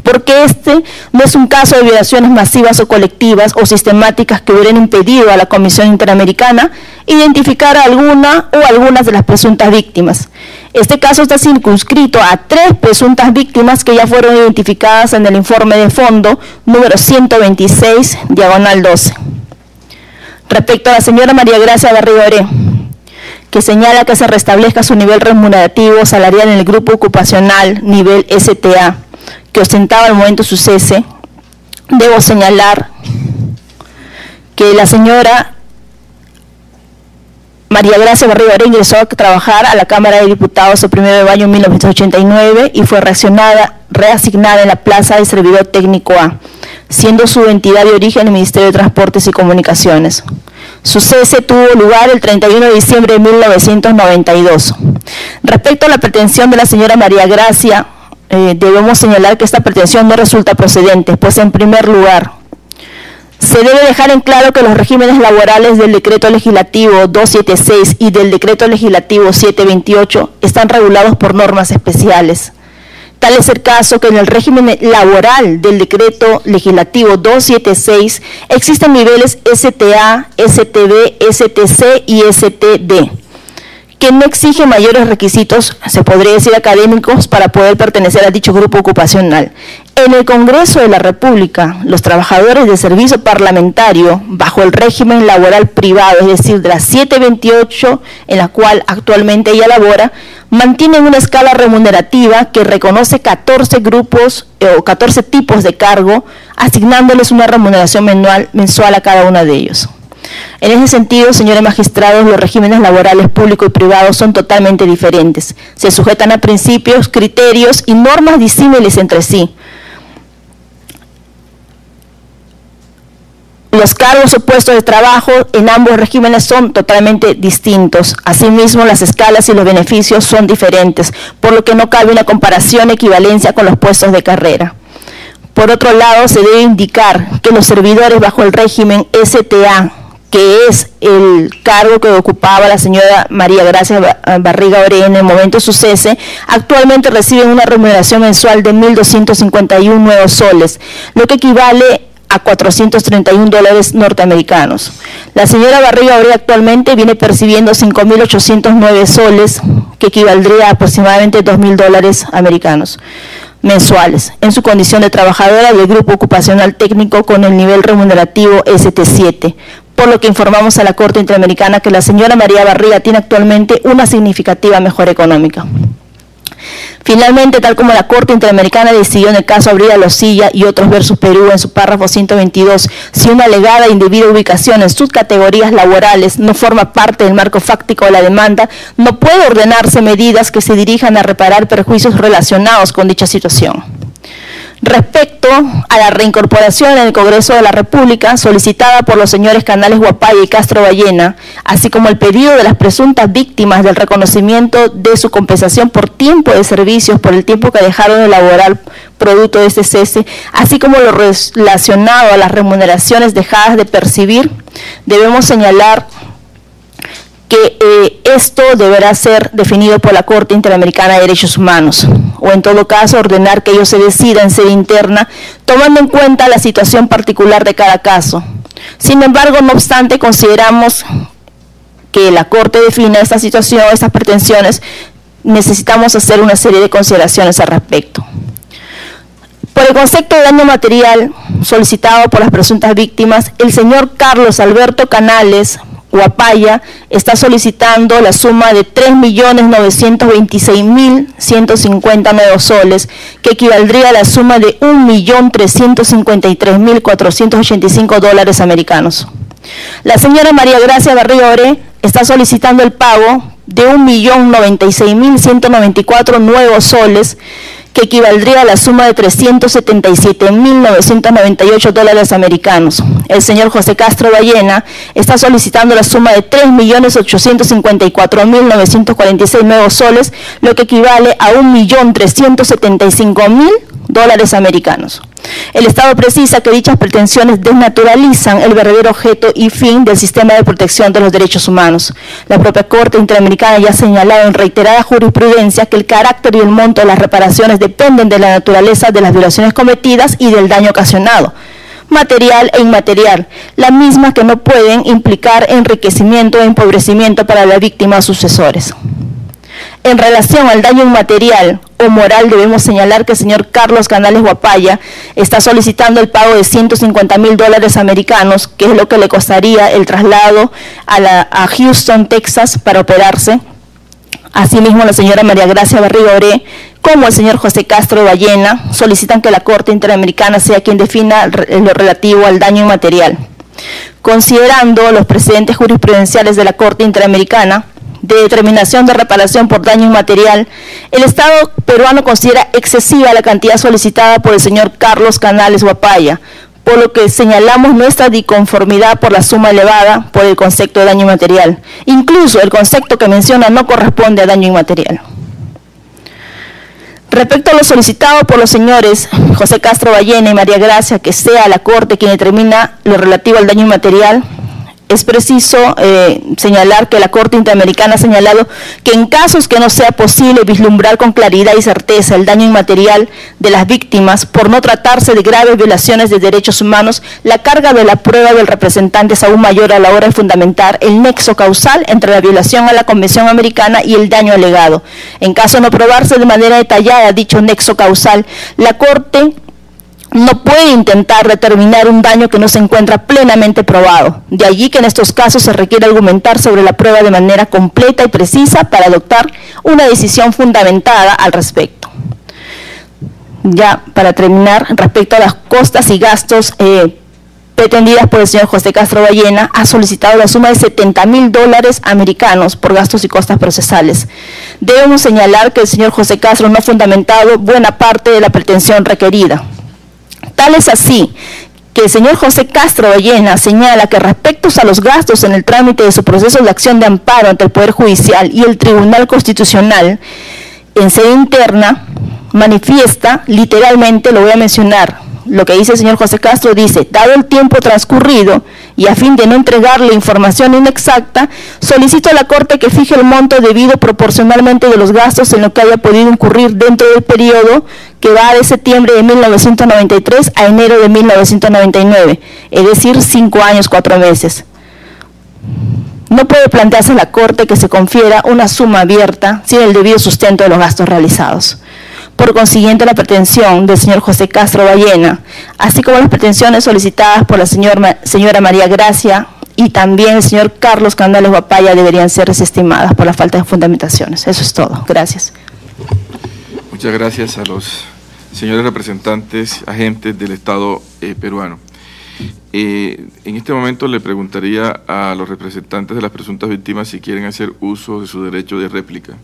porque este no es un caso de violaciones masivas o colectivas o sistemáticas que hubieran impedido a la Comisión Interamericana identificar a alguna o algunas de las presuntas víctimas. Este caso está circunscrito a 3 presuntas víctimas que ya fueron identificadas en el informe de fondo número 126, diagonal 12. Respecto a la señora María Gracia Barriga-Oré, que señala que se restablezca su nivel remunerativo salarial en el grupo ocupacional nivel STA, que ostentaba al momento de su cese, debo señalar que la señora María Gracia Barriga-Oré ingresó a trabajar a la Cámara de Diputados el 1 de mayo de 1989 y fue reasignada en la plaza de servidor técnico A, siendo su entidad de origen el Ministerio de Transportes y Comunicaciones. Su cese tuvo lugar el 31 de diciembre de 1992. Respecto a la pretensión de la señora María Gracia, debemos señalar que esta pretensión no resulta procedente, pues en primer lugar, se debe dejar en claro que los regímenes laborales del Decreto Legislativo 276 y del Decreto Legislativo 728 están regulados por normas especiales. Tal es el caso que en el régimen laboral del Decreto Legislativo 276 existen niveles STA, STB, STC y STD, que no exigen mayores requisitos, se podría decir académicos, para poder pertenecer a dicho grupo ocupacional. En el Congreso de la República, los trabajadores de servicio parlamentario, bajo el régimen laboral privado, es decir, de la 728, en la cual actualmente ella labora, mantienen una escala remunerativa que reconoce 14 grupos o 14 tipos de cargo, asignándoles una remuneración mensual a cada uno de ellos. En ese sentido, señores magistrados, los regímenes laborales público y privado son totalmente diferentes. Se sujetan a principios, criterios y normas disímiles entre sí. Los cargos o puestos de trabajo en ambos regímenes son totalmente distintos. Asimismo, las escalas y los beneficios son diferentes, por lo que no cabe una comparación equivalencia con los puestos de carrera. Por otro lado, se debe indicar que los servidores bajo el régimen STA, que es el cargo que ocupaba la señora María Gracia Barriga-Oré en el momento de su cese, actualmente reciben una remuneración mensual de 1.251 nuevos soles, lo que equivale a $431 norteamericanos. La señora Barriga-Oré actualmente viene percibiendo 5.809 soles, que equivaldría a aproximadamente $2.000 americanos mensuales, en su condición de trabajadora del grupo ocupacional técnico con el nivel remunerativo ST7, por lo que informamos a la Corte Interamericana que la señora María Barriga tiene actualmente una significativa mejora económica. Finalmente, tal como la Corte Interamericana decidió en el caso Abrida Losilla y otros versus Perú en su párrafo 122, si una alegada indebida ubicación en sus categorías laborales no forma parte del marco fáctico de la demanda, no puede ordenarse medidas que se dirijan a reparar perjuicios relacionados con dicha situación. Respecto a la reincorporación en el Congreso de la República solicitada por los señores Canales Guapaya y Castro Ballena, así como el pedido de las presuntas víctimas del reconocimiento de su compensación por tiempo de servicios por el tiempo que dejaron de laborar producto de este cese, así como lo relacionado a las remuneraciones dejadas de percibir, debemos señalar que esto deberá ser definido por la Corte Interamericana de Derechos Humanos, o en todo caso ordenar que ello se decida en sede interna, tomando en cuenta la situación particular de cada caso. Sin embargo, no obstante, consideramos que la Corte defina esta situación, estas pretensiones, necesitamos hacer una serie de consideraciones al respecto. Por el concepto de daño material solicitado por las presuntas víctimas, el señor Carlos Alberto Canales Guapaya está solicitando la suma de 3.926.150 nuevos soles, que equivaldría a la suma de 1.353.485 dólares americanos. La señora María Gracia Barriga-Oré está solicitando el pago de 1.096.194 nuevos soles, que equivaldría a la suma de 377.998 dólares americanos. El señor José Castro Ballena está solicitando la suma de 3.854.946 nuevos soles, lo que equivale a 1.375.000 dólares americanos. El Estado precisa que dichas pretensiones desnaturalizan el verdadero objeto y fin del sistema de protección de los derechos humanos. La propia Corte Interamericana ya ha señalado en reiterada jurisprudencia que el carácter y el monto de las reparaciones dependen de la naturaleza de las violaciones cometidas y del daño ocasionado, material e inmaterial, la misma que no pueden implicar enriquecimiento e empobrecimiento para la víctima o sus sucesores. En relación al daño inmaterial o moral, debemos señalar que el señor Carlos Canales Huapaya está solicitando el pago de $150.000 americanos, que es lo que le costaría el traslado a Houston, Texas, para operarse. Asimismo, la señora María Gracia Barriga Oré, como el señor José Castro Ballena, solicitan que la Corte Interamericana sea quien defina lo relativo al daño inmaterial. Considerando los precedentes jurisprudenciales de la Corte Interamericana de determinación de reparación por daño inmaterial, el Estado peruano considera excesiva la cantidad solicitada por el señor Carlos Canales Huapaya, por lo que señalamos nuestra disconformidad por la suma elevada por el concepto de daño inmaterial. Incluso el concepto que menciona no corresponde a daño inmaterial. Respecto a lo solicitado por los señores José Castro Ballena y María Gracia, que sea la Corte quien determina lo relativo al daño inmaterial, es preciso señalar que la Corte Interamericana ha señalado que en casos que no sea posible vislumbrar con claridad y certeza el daño inmaterial de las víctimas, por no tratarse de graves violaciones de derechos humanos, la carga de la prueba del representante es aún mayor a la hora de fundamentar el nexo causal entre la violación a la Convención Americana y el daño alegado. En caso de no probarse de manera detallada dicho nexo causal, la Corte no puede intentar determinar un daño que no se encuentra plenamente probado. De allí que en estos casos se requiere argumentar sobre la prueba de manera completa y precisa para adoptar una decisión fundamentada al respecto. Ya para terminar, respecto a las costas y gastos pretendidas por el señor José Castro Ballena, ha solicitado la suma de $70.000 americanos por gastos y costas procesales. Debemos señalar que el señor José Castro no ha fundamentado buena parte de la pretensión requerida. Tal es así que el señor José Castro Ballena señala que respecto a los gastos en el trámite de su proceso de acción de amparo ante el Poder Judicial y el Tribunal Constitucional en sede interna, manifiesta, literalmente lo voy a mencionar, lo que dice el señor José Castro, dice: dado el tiempo transcurrido y a fin de no entregarle información inexacta, solicito a la Corte que fije el monto debido proporcionalmente de los gastos en lo que haya podido incurrir dentro del periodo que va de septiembre de 1993 a enero de 1999, es decir, 5 años, 4 meses. No puede plantearse a la Corte que se confiera una suma abierta sin el debido sustento de los gastos realizados. Por consiguiente, la pretensión del señor José Castro Ballena, así como las pretensiones solicitadas por la señora María Gracia y también el señor Carlos Canales Huapaya, deberían ser desestimadas por la falta de fundamentaciones. Eso es todo. Gracias. Muchas gracias a los señores representantes, agentes del Estado peruano. En este momento le preguntaría a los representantes de las presuntas víctimas si quieren hacer uso de su derecho de réplica.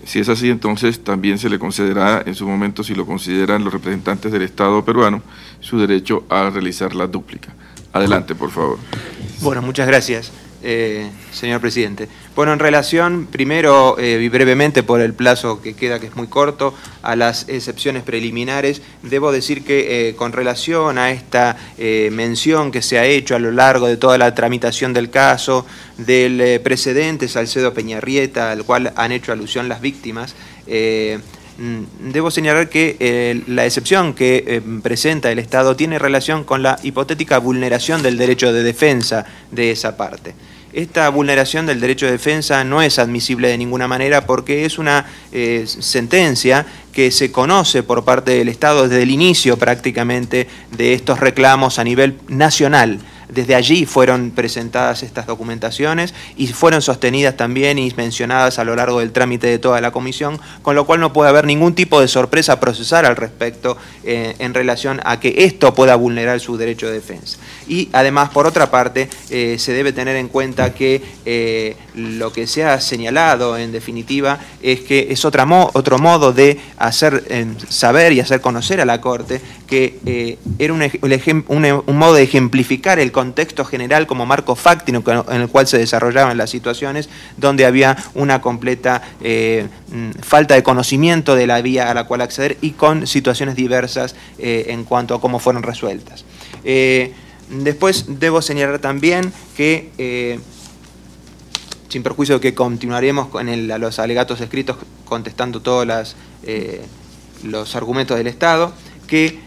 Si es así, entonces también se le concederá en su momento, si lo consideran los representantes del Estado peruano, su derecho a realizar la dúplica. Adelante, por favor. Bueno, muchas gracias, señor presidente. Bueno, en relación, primero y brevemente por el plazo que queda, que es muy corto, a las excepciones preliminares, debo decir que con relación a esta mención que se ha hecho a lo largo de toda la tramitación del caso, del precedente Salcedo Peñarrieta, al cual han hecho alusión las víctimas, debo señalar que la excepción que presenta el Estado tiene relación con la hipotética vulneración del derecho de defensa de esa parte. Esta vulneración del derecho de defensa no es admisible de ninguna manera porque es una sentencia que se conoce por parte del Estado desde el inicio prácticamente de estos reclamos a nivel nacional. Desde allí fueron presentadas estas documentaciones y fueron sostenidas también y mencionadas a lo largo del trámite de toda la comisión, con lo cual no puede haber ningún tipo de sorpresa procesal al respecto en relación a que esto pueda vulnerar su derecho de defensa. Y además, por otra parte, se debe tener en cuenta que lo que se ha señalado en definitiva es que es otro modo de hacer saber y hacer conocer a la Corte que era un modo de ejemplificar el contexto general como marco fáctico en el cual se desarrollaban las situaciones, donde había una completa falta de conocimiento de la vía a la cual acceder y con situaciones diversas en cuanto a cómo fueron resueltas. Después debo señalar también que, sin perjuicio de que continuaremos con los alegatos escritos contestando todos los argumentos del Estado, que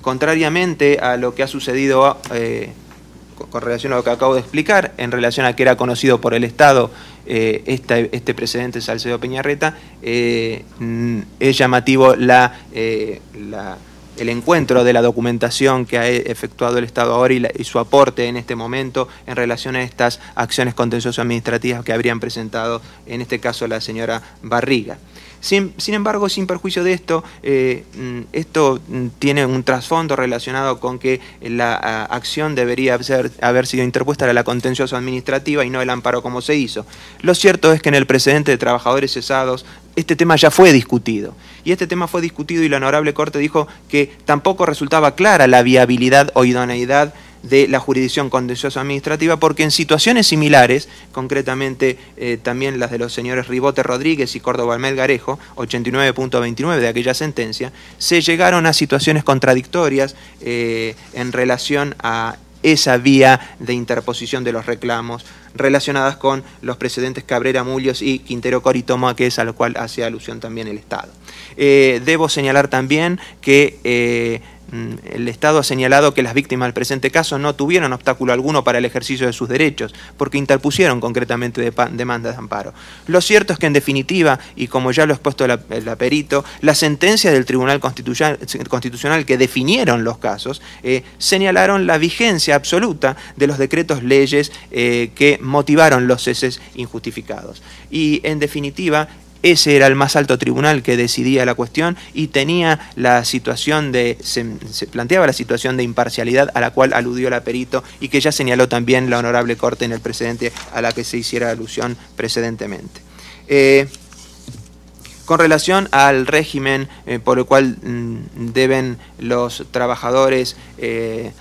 contrariamente a lo que ha sucedido con relación a lo que acabo de explicar, en relación a que era conocido por el Estado este precedente Salcedo Peñarreta, es llamativo el encuentro de la documentación que ha efectuado el Estado ahora y su aporte en este momento en relación a estas acciones contenciosas administrativas que habrían presentado, en este caso, la señora Barriga. Sin embargo, sin perjuicio de esto, esto tiene un trasfondo relacionado con que la acción debería haber sido interpuesta a la contenciosa administrativa y no el amparo como se hizo. Lo cierto es que en el precedente de trabajadores cesados este tema ya fue discutido. Y este tema fue discutido y la Honorable Corte dijo que tampoco resultaba clara la viabilidad o idoneidad de la jurisdicción contenciosa administrativa, porque en situaciones similares, concretamente también las de los señores Ribote Rodríguez y Córdoba Melgarejo, 89.29 de aquella sentencia, se llegaron a situaciones contradictorias en relación a esa vía de interposición de los reclamos relacionadas con los precedentes Cabrera Mullios y Quintero Coritoma, que es a lo cual hace alusión también el Estado. Debo señalar también que el Estado ha señalado que las víctimas del presente caso no tuvieron obstáculo alguno para el ejercicio de sus derechos, porque interpusieron concretamente demandas de amparo. Lo cierto es que, en definitiva, y como ya lo ha expuesto el aperito, la sentencia del Tribunal Constitucional que definieron los casos señalaron la vigencia absoluta de los decretos leyes que motivaron los ceses injustificados. Y, en definitiva, ese era el más alto tribunal que decidía la cuestión y tenía la situación se planteaba la situación de imparcialidad a la cual aludió el aperito y que ya señaló también la Honorable Corte en el precedente a la que se hiciera alusión precedentemente. Con relación al régimen por el cual deben los trabajadores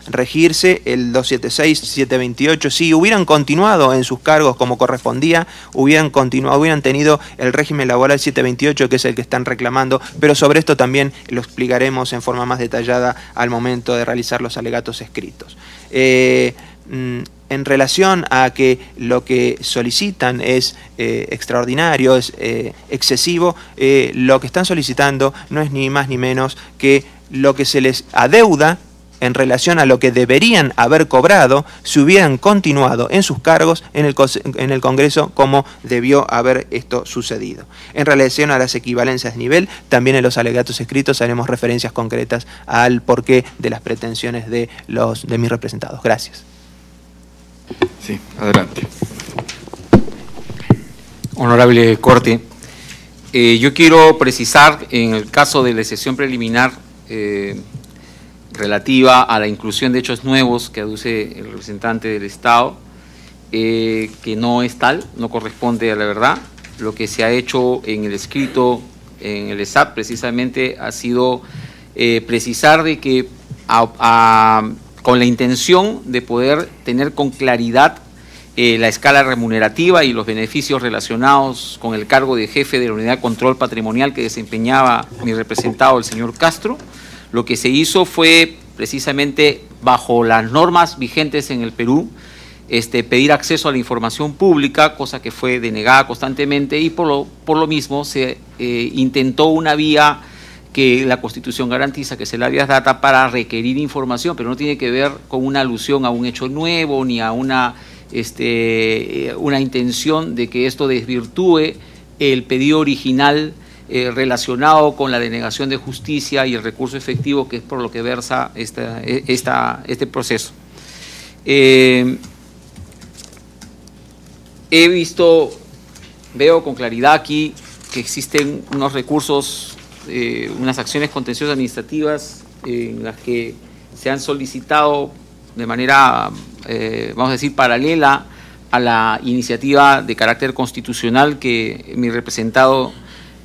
regirse, el 276, 728, si hubieran continuado en sus cargos como correspondía, hubieran tenido el régimen laboral 728, que es el que están reclamando, pero sobre esto también lo explicaremos en forma más detallada al momento de realizar los alegatos escritos. En relación a que lo que solicitan es extraordinario, es excesivo, lo que están solicitando no es ni más ni menos que lo que se les adeuda en relación a lo que deberían haber cobrado si hubieran continuado en sus cargos en el Congreso como debió haber esto sucedido. En relación a las equivalencias de nivel, también en los alegatos escritos haremos referencias concretas al porqué de las pretensiones de mis representados. Gracias. Sí, adelante. Honorable Corte, yo quiero precisar en el caso de la excepción preliminar relativa a la inclusión de hechos nuevos que aduce el representante del Estado, que no es tal, no corresponde a la verdad. Lo que se ha hecho en el escrito, en el ESAP, precisamente ha sido precisar de que con la intención de poder tener con claridad la escala remunerativa y los beneficios relacionados con el cargo de jefe de la Unidad de Control Patrimonial que desempeñaba mi representado, el señor Castro, lo que se hizo fue precisamente bajo las normas vigentes en el Perú, pedir acceso a la información pública, cosa que fue denegada constantemente, y por lo mismo se intentó una vía que la Constitución garantiza, que es el habeas data, para requerir información, pero no tiene que ver con una alusión a un hecho nuevo ni a una intención de que esto desvirtúe el pedido original relacionado con la denegación de justicia y el recurso efectivo, que es por lo que versa este proceso. Veo con claridad aquí que existen unos recursos, unas acciones contenciosas administrativas en las que se han solicitado de manera, vamos a decir, paralela a la iniciativa de carácter constitucional que mi representado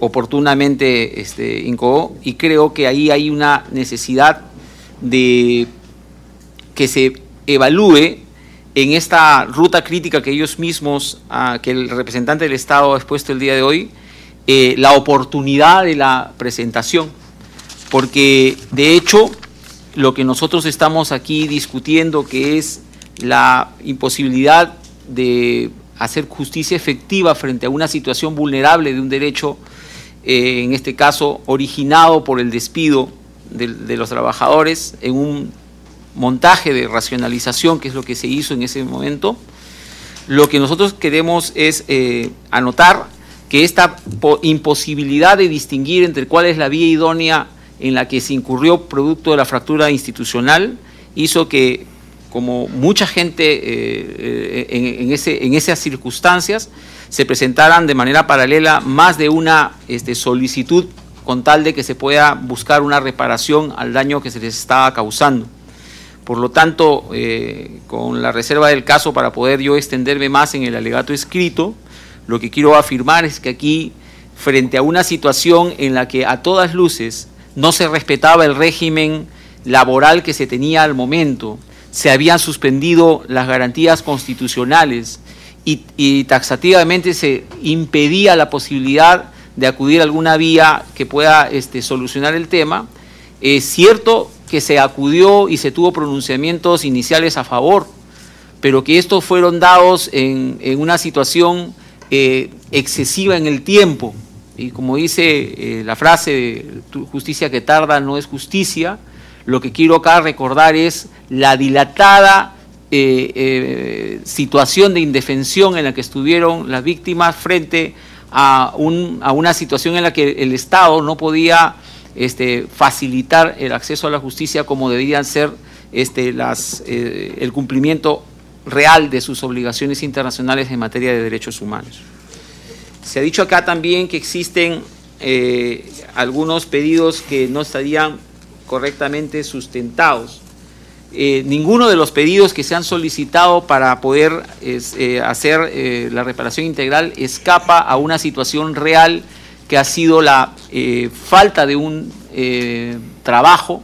oportunamente incoó, y creo que ahí hay una necesidad de que se evalúe en esta ruta crítica que ellos mismos, que el representante del Estado ha expuesto el día de hoy, la oportunidad de la presentación, porque de hecho lo que nosotros estamos aquí discutiendo, que es la imposibilidad de hacer justicia efectiva frente a una situación vulnerable de un derecho, en este caso originado por el despido de los trabajadores en un montaje de racionalización, que es lo que se hizo en ese momento. Lo que nosotros queremos es anotar que esta imposibilidad de distinguir entre cuál es la vía idónea en la que se incurrió producto de la fractura institucional hizo que, como mucha gente en esas circunstancias, se presentaran de manera paralela más de una solicitud con tal de que se pueda buscar una reparación al daño que se les estaba causando. Por lo tanto, con la reserva del caso, para poder yo extenderme más en el alegato escrito, lo que quiero afirmar es que aquí, frente a una situación en la que a todas luces no se respetaba el régimen laboral que se tenía al momento, se habían suspendido las garantías constitucionales y taxativamente se impedía la posibilidad de acudir a alguna vía que pueda solucionar el tema, es cierto que se acudió y se tuvo pronunciamientos iniciales a favor, pero que estos fueron dados en una situación excesiva en el tiempo, y como dice la frase, justicia que tarda no es justicia. Lo que quiero acá recordar es la dilatada situación de indefensión en la que estuvieron las víctimas frente a una situación en la que el Estado no podía facilitar el acceso a la justicia como deberían ser el cumplimiento real de sus obligaciones internacionales en materia de derechos humanos. Se ha dicho acá también que existen algunos pedidos que no estarían correctamente sustentados. Ninguno de los pedidos que se han solicitado para poder hacer la reparación integral escapa a una situación real que ha sido la falta de un trabajo,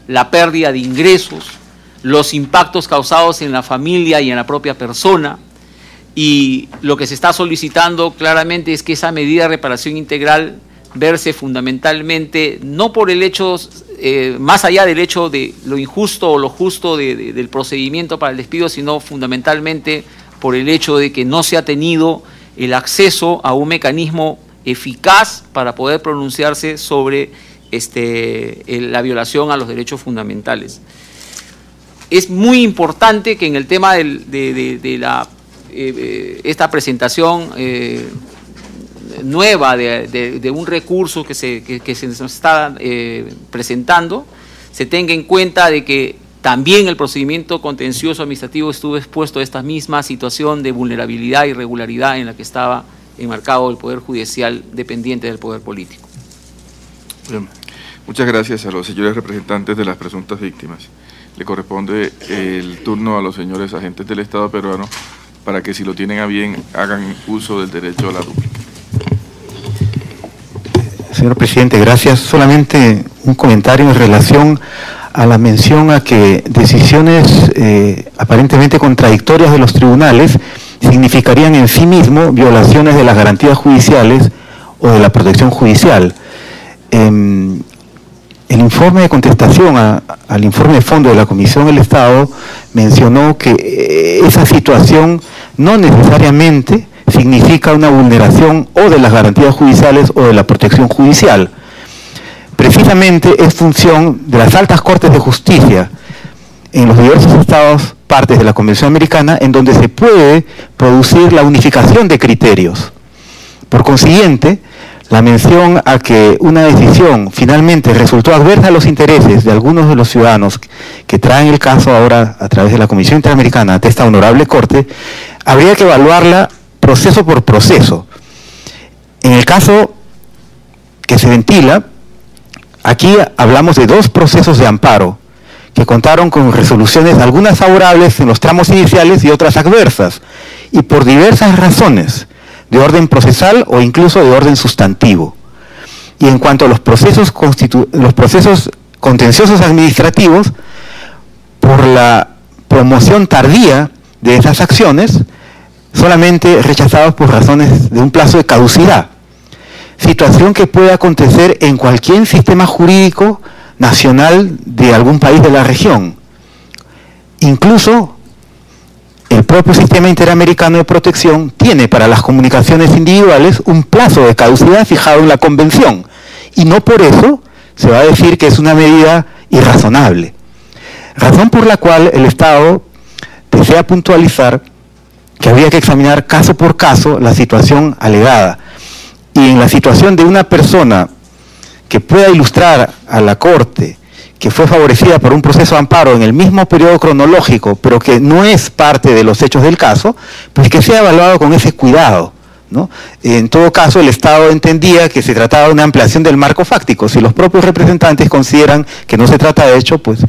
la pérdida de ingresos, los impactos causados en la familia y en la propia persona, y lo que se está solicitando claramente es que esa medida de reparación integral verse fundamentalmente, no por el hecho, más allá del hecho de lo injusto o lo justo del procedimiento para el despido, sino fundamentalmente por el hecho de que no se ha tenido el acceso a un mecanismo eficaz para poder pronunciarse sobre la violación a los derechos fundamentales. Es muy importante que en el tema esta presentación nueva de un recurso que se nos está presentando, se tenga en cuenta de que también el procedimiento contencioso administrativo estuvo expuesto a esta misma situación de vulnerabilidad e irregularidad en la que estaba enmarcado el Poder Judicial dependiente del Poder Político. Bien. Muchas gracias a los señores representantes de las presuntas víctimas. Le corresponde el turno a los señores agentes del Estado peruano para que, si lo tienen a bien, hagan uso del derecho a la dúplica. Señor presidente, gracias. Solamente un comentario en relación a la mención a que decisiones aparentemente contradictorias de los tribunales significarían en sí mismo violaciones de las garantías judiciales o de la protección judicial. El informe de contestación al informe de fondo de la Comisión del Estado mencionó que esa situación no necesariamente significa una vulneración o de las garantías judiciales o de la protección judicial. Precisamente es función de las altas cortes de justicia en los diversos estados partes de la Convención Americana en donde se puede producir la unificación de criterios. Por consiguiente, la mención a que una decisión finalmente resultó adversa a los intereses de algunos de los ciudadanos que traen el caso ahora a través de la Comisión Interamericana ante esta honorable Corte, habría que evaluarla proceso por proceso. En el caso que se ventila, aquí hablamos de dos procesos de amparo que contaron con resoluciones, algunas favorables en los tramos iniciales y otras adversas, y por diversas razones, de orden procesal o incluso de orden sustantivo. Y en cuanto a los procesos contenciosos administrativos, por la promoción tardía de esas acciones, solamente rechazados por razones de un plazo de caducidad. Situación que puede acontecer en cualquier sistema jurídico nacional de algún país de la región. Incluso el propio sistema interamericano de protección tiene para las comunicaciones individuales un plazo de caducidad fijado en la convención, y no por eso se va a decir que es una medida irrazonable. Razón por la cual el Estado desea puntualizar que habría que examinar caso por caso la situación alegada, y en la situación de una persona que pueda ilustrar a la Corte que fue favorecida por un proceso de amparo en el mismo periodo cronológico, pero que no es parte de los hechos del caso, pues que sea evaluado con ese cuidado, ¿no? En todo caso, el Estado entendía que se trataba de una ampliación del marco fáctico. Si los propios representantes consideran que no se trata de hecho, pues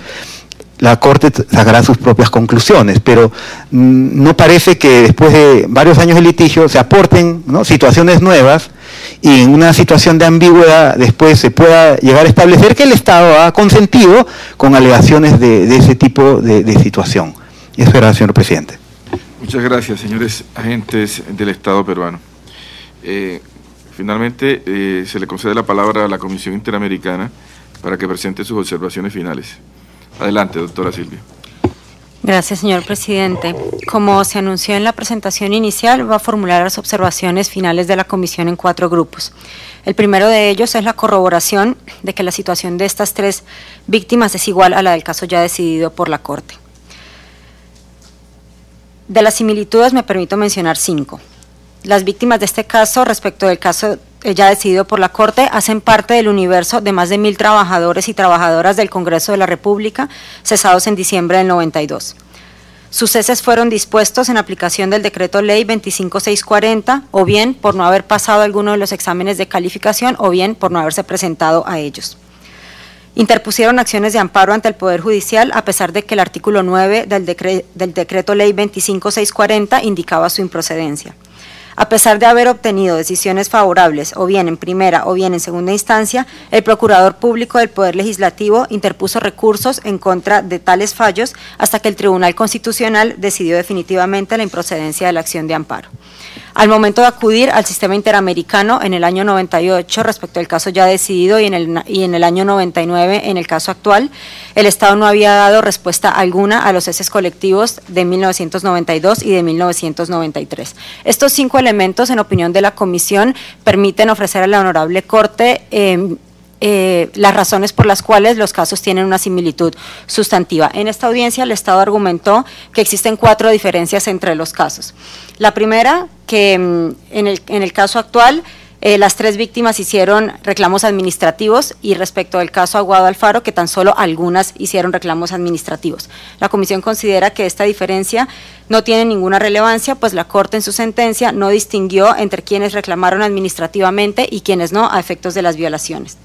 la Corte sacará sus propias conclusiones, pero no parece que después de varios años de litigio se aporten, ¿no?, situaciones nuevas, y en una situación de ambigüedad después se pueda llegar a establecer que el Estado ha consentido con alegaciones de ese tipo de situación. Y eso era, señor presidente. Muchas gracias, señores agentes del Estado peruano. Finalmente, se le concede la palabra a la Comisión Interamericana para que presente sus observaciones finales. Adelante, doctora Silvia. Gracias, señor presidente. Como se anunció en la presentación inicial, va a formular las observaciones finales de la comisión en 4 grupos. El primero de ellos es la corroboración de que la situación de estas 3 víctimas es igual a la del caso ya decidido por la Corte. De las similitudes me permito mencionar 5. Las víctimas de este caso, respecto del caso ya decidido por la Corte, hacen parte del universo de más de 1.000 trabajadores y trabajadoras del Congreso de la República, cesados en diciembre del 92. Sus ceses fueron dispuestos en aplicación del Decreto Ley 25640, o bien por no haber pasado alguno de los exámenes de calificación, o bien por no haberse presentado a ellos. Interpusieron acciones de amparo ante el Poder Judicial, a pesar de que el artículo 9 del Decreto Ley 25640 indicaba su improcedencia. A pesar de haber obtenido decisiones favorables, o bien en primera o bien en segunda instancia, el Procurador Público del Poder Legislativo interpuso recursos en contra de tales fallos hasta que el Tribunal Constitucional decidió definitivamente la improcedencia de la acción de amparo. Al momento de acudir al sistema interamericano en el año 98 respecto al caso ya decidido y en el año 99 en el caso actual, el Estado no había dado respuesta alguna a los ceses colectivos de 1992 y de 1993. Estos 5 elementos, en opinión de la Comisión, permiten ofrecer a la Honorable Corte las razones por las cuales los casos tienen una similitud sustantiva. En esta audiencia el Estado argumentó que existen 4 diferencias entre los casos. La primera, que en el caso actual las 3 víctimas hicieron reclamos administrativos, y respecto del caso Aguado Alfaro, que tan solo algunas hicieron reclamos administrativos. La Comisión considera que esta diferencia no tiene ninguna relevancia, pues la Corte en su sentencia no distinguió entre quienes reclamaron administrativamente y quienes no, a efectos de las violaciones.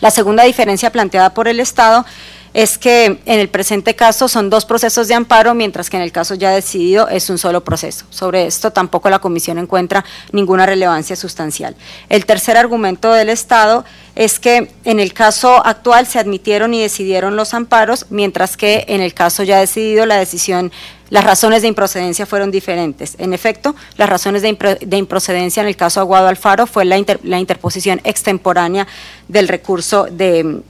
La segunda diferencia planteada por el Estado es que en el presente caso son 2 procesos de amparo, mientras que en el caso ya decidido es un solo proceso. Sobre esto tampoco la Comisión encuentra ninguna relevancia sustancial. El tercer argumento del Estado es que en el caso actual se admitieron y decidieron los amparos, mientras que en el caso ya decidido las razones de improcedencia fueron diferentes. En efecto, las razones de improcedencia en el caso Aguado Alfaro fue la interposición extemporánea del recurso de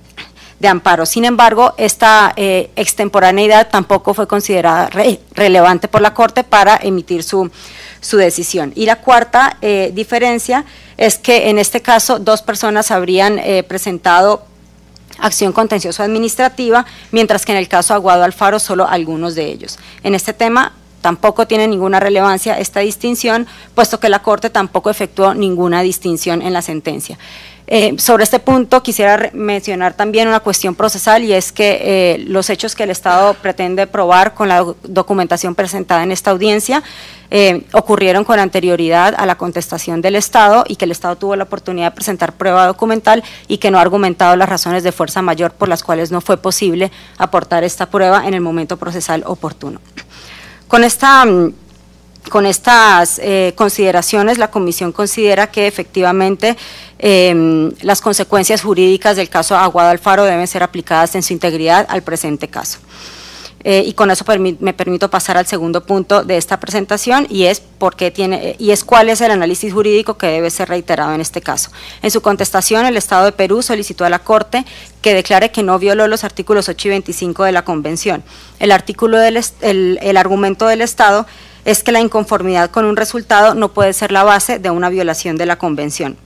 amparo. Sin embargo, esta extemporaneidad tampoco fue considerada relevante por la Corte para emitir su decisión. Y la cuarta diferencia es que en este caso 2 personas habrían presentado acción contencioso administrativa, mientras que en el caso Aguado Alfaro solo algunos de ellos. En este tema tampoco tiene ninguna relevancia esta distinción, puesto que la Corte tampoco efectuó ninguna distinción en la sentencia. Sobre este punto quisiera mencionar también una cuestión procesal, y es que los hechos que el Estado pretende probar con la documentación presentada en esta audiencia ocurrieron con anterioridad a la contestación del Estado, y que el Estado tuvo la oportunidad de presentar prueba documental y que no ha argumentado las razones de fuerza mayor por las cuales no fue posible aportar esta prueba en el momento procesal oportuno. Con estas consideraciones, la Comisión considera que efectivamente las consecuencias jurídicas del caso Aguado Alfaro deben ser aplicadas en su integridad al presente caso. y con eso me permito pasar al segundo punto de esta presentación, y es cuál es el análisis jurídico que debe ser reiterado en este caso. En su contestación, el Estado de Perú solicitó a la Corte que declare que no violó los artículos 8 y 25 de la Convención. El argumento del Estado es que la inconformidad con un resultado no puede ser la base de una violación de la Convención.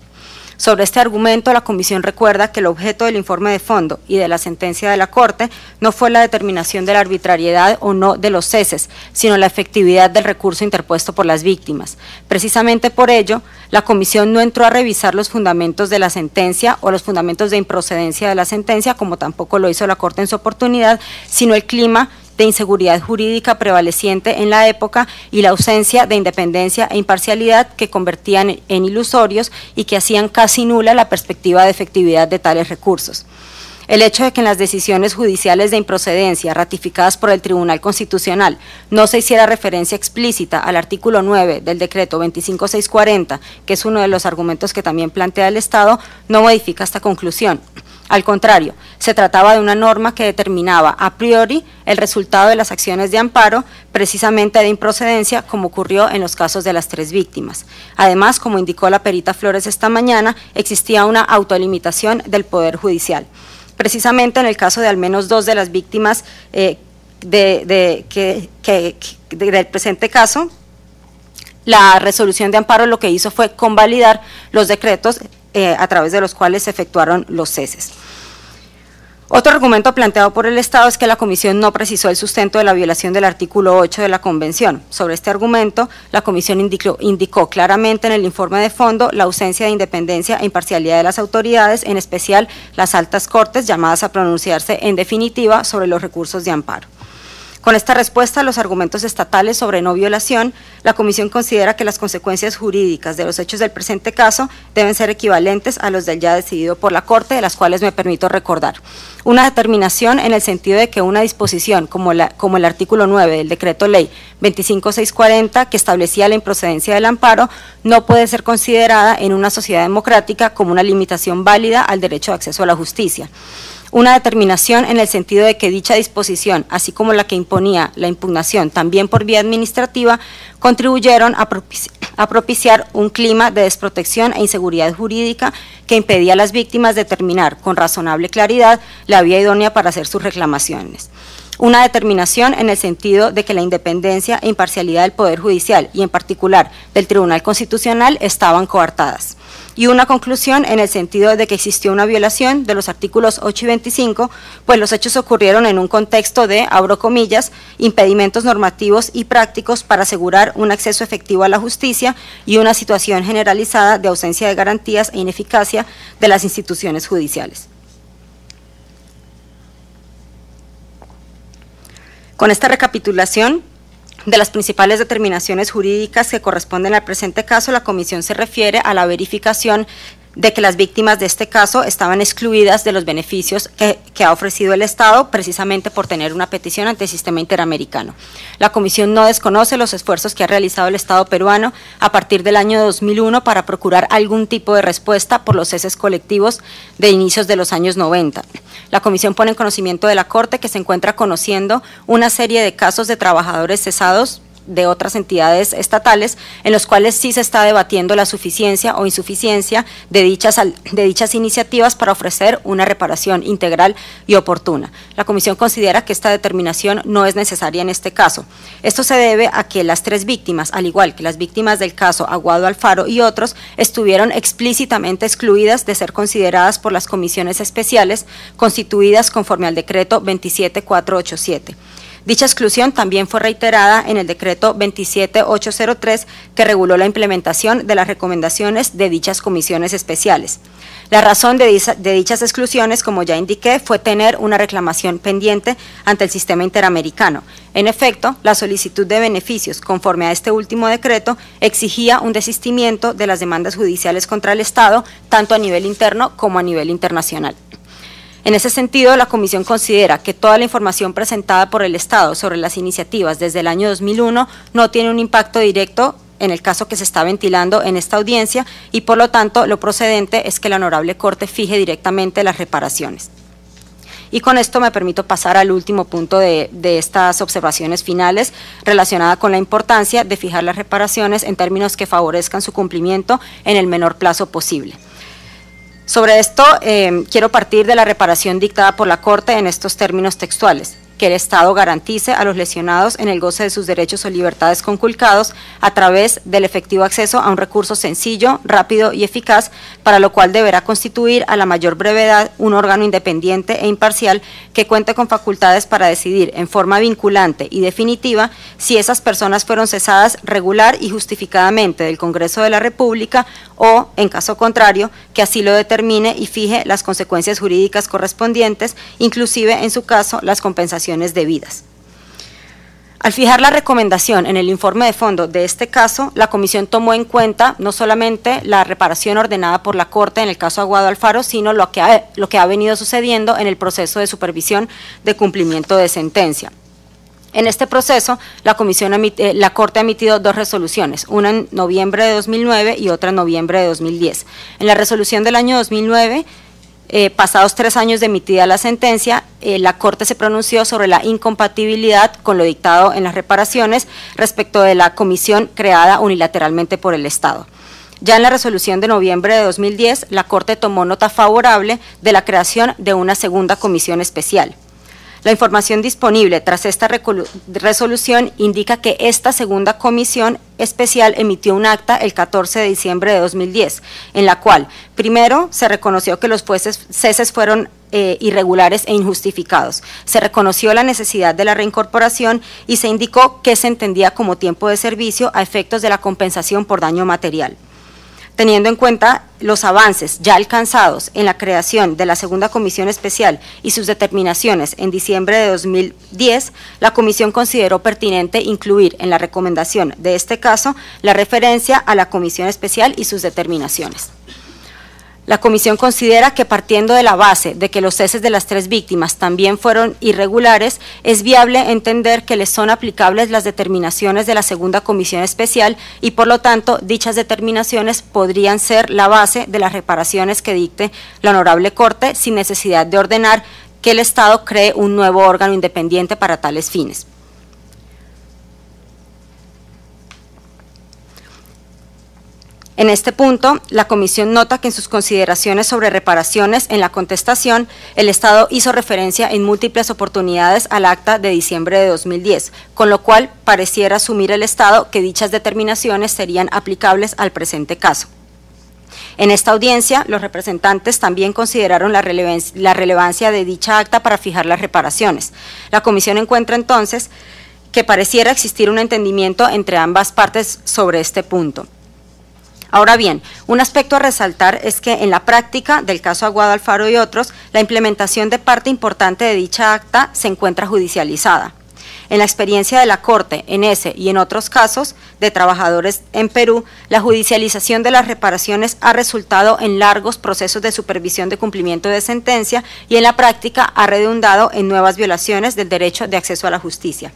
Sobre este argumento, la Comisión recuerda que el objeto del informe de fondo y de la sentencia de la Corte no fue la determinación de la arbitrariedad o no de los ceses, sino la efectividad del recurso interpuesto por las víctimas. Precisamente por ello, la Comisión no entró a revisar los fundamentos de la sentencia o los fundamentos de improcedencia de la sentencia, como tampoco lo hizo la Corte en su oportunidad, sino el clima de inseguridad jurídica prevaleciente en la época y la ausencia de independencia e imparcialidad que convertían en ilusorios y que hacían casi nula la perspectiva de efectividad de tales recursos. El hecho de que en las decisiones judiciales de improcedencia ratificadas por el Tribunal Constitucional no se hiciera referencia explícita al artículo 9 del decreto 25640, que es uno de los argumentos que también plantea el Estado, no modifica esta conclusión. Al contrario, se trataba de una norma que determinaba a priori el resultado de las acciones de amparo, precisamente de improcedencia, como ocurrió en los casos de las 3 víctimas. Además, como indicó la perita Flores esta mañana, existía una autolimitación del Poder Judicial. Precisamente en el caso de al menos 2 de las víctimas del presente caso, la resolución de amparo lo que hizo fue convalidar los decretos a través de los cuales se efectuaron los ceses. Otro argumento planteado por el Estado es que la Comisión no precisó el sustento de la violación del artículo 8 de la Convención. Sobre este argumento, la Comisión indicó claramente en el informe de fondo la ausencia de independencia e imparcialidad de las autoridades, en especial las altas cortes, llamadas a pronunciarse en definitiva sobre los recursos de amparo. Con esta respuesta a los argumentos estatales sobre no violación, la Comisión considera que las consecuencias jurídicas de los hechos del presente caso deben ser equivalentes a los del ya decidido por la Corte, de las cuales me permito recordar. Una determinación en el sentido de que una disposición como el artículo 9 del Decreto Ley 25640, que establecía la improcedencia del amparo, no puede ser considerada en una sociedad democrática como una limitación válida al derecho de acceso a la justicia. Una determinación en el sentido de que dicha disposición, así como la que imponía la impugnación también por vía administrativa, contribuyeron a propiciar un clima de desprotección e inseguridad jurídica que impedía a las víctimas determinar con razonable claridad la vía idónea para hacer sus reclamaciones. Una determinación en el sentido de que la independencia e imparcialidad del Poder Judicial y en particular del Tribunal Constitucional estaban coartadas. Y una conclusión en el sentido de que existió una violación de los artículos 8 y 25, pues los hechos ocurrieron en un contexto de, abro comillas, impedimentos normativos y prácticos para asegurar un acceso efectivo a la justicia y una situación generalizada de ausencia de garantías e ineficacia de las instituciones judiciales. Con esta recapitulación de las principales determinaciones jurídicas que corresponden al presente caso, la Comisión se refiere a la verificación de que las víctimas de este caso estaban excluidas de los beneficios que ha ofrecido el Estado, precisamente por tener una petición ante el sistema interamericano. La Comisión no desconoce los esfuerzos que ha realizado el Estado peruano a partir del año 2001 para procurar algún tipo de respuesta por los ceses colectivos de inicios de los años 90. La Comisión pone en conocimiento de la Corte que se encuentra conociendo una serie de casos de trabajadores cesados de otras entidades estatales, en los cuales sí se está debatiendo la suficiencia o insuficiencia de dichas iniciativas para ofrecer una reparación integral y oportuna. La Comisión considera que esta determinación no es necesaria en este caso. Esto se debe a que las 3 víctimas, al igual que las víctimas del caso Aguado Alfaro y otros, estuvieron explícitamente excluidas de ser consideradas por las comisiones especiales constituidas conforme al decreto 27487. Dicha exclusión también fue reiterada en el decreto 27803, que reguló la implementación de las recomendaciones de dichas comisiones especiales. La razón de dichas exclusiones, como ya indiqué, fue tener una reclamación pendiente ante el sistema interamericano. En efecto, la solicitud de beneficios, conforme a este último decreto, exigía un desistimiento de las demandas judiciales contra el Estado, tanto a nivel interno como a nivel internacional. En ese sentido, la Comisión considera que toda la información presentada por el Estado sobre las iniciativas desde el año 2001 no tiene un impacto directo en el caso que se está ventilando en esta audiencia y, por lo tanto, lo procedente es que la Honorable Corte fije directamente las reparaciones. Y con esto me permito pasar al último punto de estas observaciones finales, relacionada con la importancia de fijar las reparaciones en términos que favorezcan su cumplimiento en el menor plazo posible. Sobre esto, quiero partir de la reparación dictada por la Corte en estos términos textuales: que el Estado garantice a los lesionados en el goce de sus derechos o libertades conculcados a través del efectivo acceso a un recurso sencillo, rápido y eficaz, para lo cual deberá constituir a la mayor brevedad un órgano independiente e imparcial que cuente con facultades para decidir en forma vinculante y definitiva si esas personas fueron cesadas regular y justificadamente del Congreso de la República o, en caso contrario, que así lo determine y fije las consecuencias jurídicas correspondientes, inclusive en su caso las compensaciones debidas. Al fijar la recomendación en el informe de fondo de este caso, la Comisión tomó en cuenta no solamente la reparación ordenada por la Corte en el caso Aguado Alfaro, sino lo que ha venido sucediendo en el proceso de supervisión de cumplimiento de sentencia. En este proceso, la Corte ha emitido dos resoluciones, una en noviembre de 2009 y otra en noviembre de 2010. En la resolución del año 2009, pasados 3 años de emitida la sentencia, la Corte se pronunció sobre la incompatibilidad con lo dictado en las reparaciones respecto de la comisión creada unilateralmente por el Estado. Ya en la resolución de noviembre de 2010, la Corte tomó nota favorable de la creación de una segunda comisión especial. La información disponible tras esta resolución indica que esta segunda comisión especial emitió un acta el 14 de diciembre de 2010, en la cual, primero, se reconoció que los ceses fueron irregulares e injustificados. Se reconoció la necesidad de la reincorporación y se indicó que se entendía como tiempo de servicio a efectos de la compensación por daño material. Teniendo en cuenta los avances ya alcanzados en la creación de la segunda comisión especial y sus determinaciones en diciembre de 2010, la Comisión consideró pertinente incluir en la recomendación de este caso la referencia a la comisión especial y sus determinaciones. La Comisión considera que, partiendo de la base de que los ceses de las 3 víctimas también fueron irregulares, es viable entender que les son aplicables las determinaciones de la segunda comisión especial y, por lo tanto, dichas determinaciones podrían ser la base de las reparaciones que dicte la Honorable Corte, sin necesidad de ordenar que el Estado cree un nuevo órgano independiente para tales fines. En este punto, la Comisión nota que en sus consideraciones sobre reparaciones en la contestación, el Estado hizo referencia en múltiples oportunidades al acta de diciembre de 2010, con lo cual pareciera asumir el Estado que dichas determinaciones serían aplicables al presente caso. En esta audiencia, los representantes también consideraron la relevancia de dicha acta para fijar las reparaciones. La Comisión encuentra entonces que pareciera existir un entendimiento entre ambas partes sobre este punto. Ahora bien, un aspecto a resaltar es que en la práctica del caso Aguado Alfaro y otros, la implementación de parte importante de dicha acta se encuentra judicializada. En la experiencia de la Corte, en ese y en otros casos de trabajadores en Perú, la judicialización de las reparaciones ha resultado en largos procesos de supervisión de cumplimiento de sentencia y en la práctica ha redundado en nuevas violaciones del derecho de acceso a la justicia.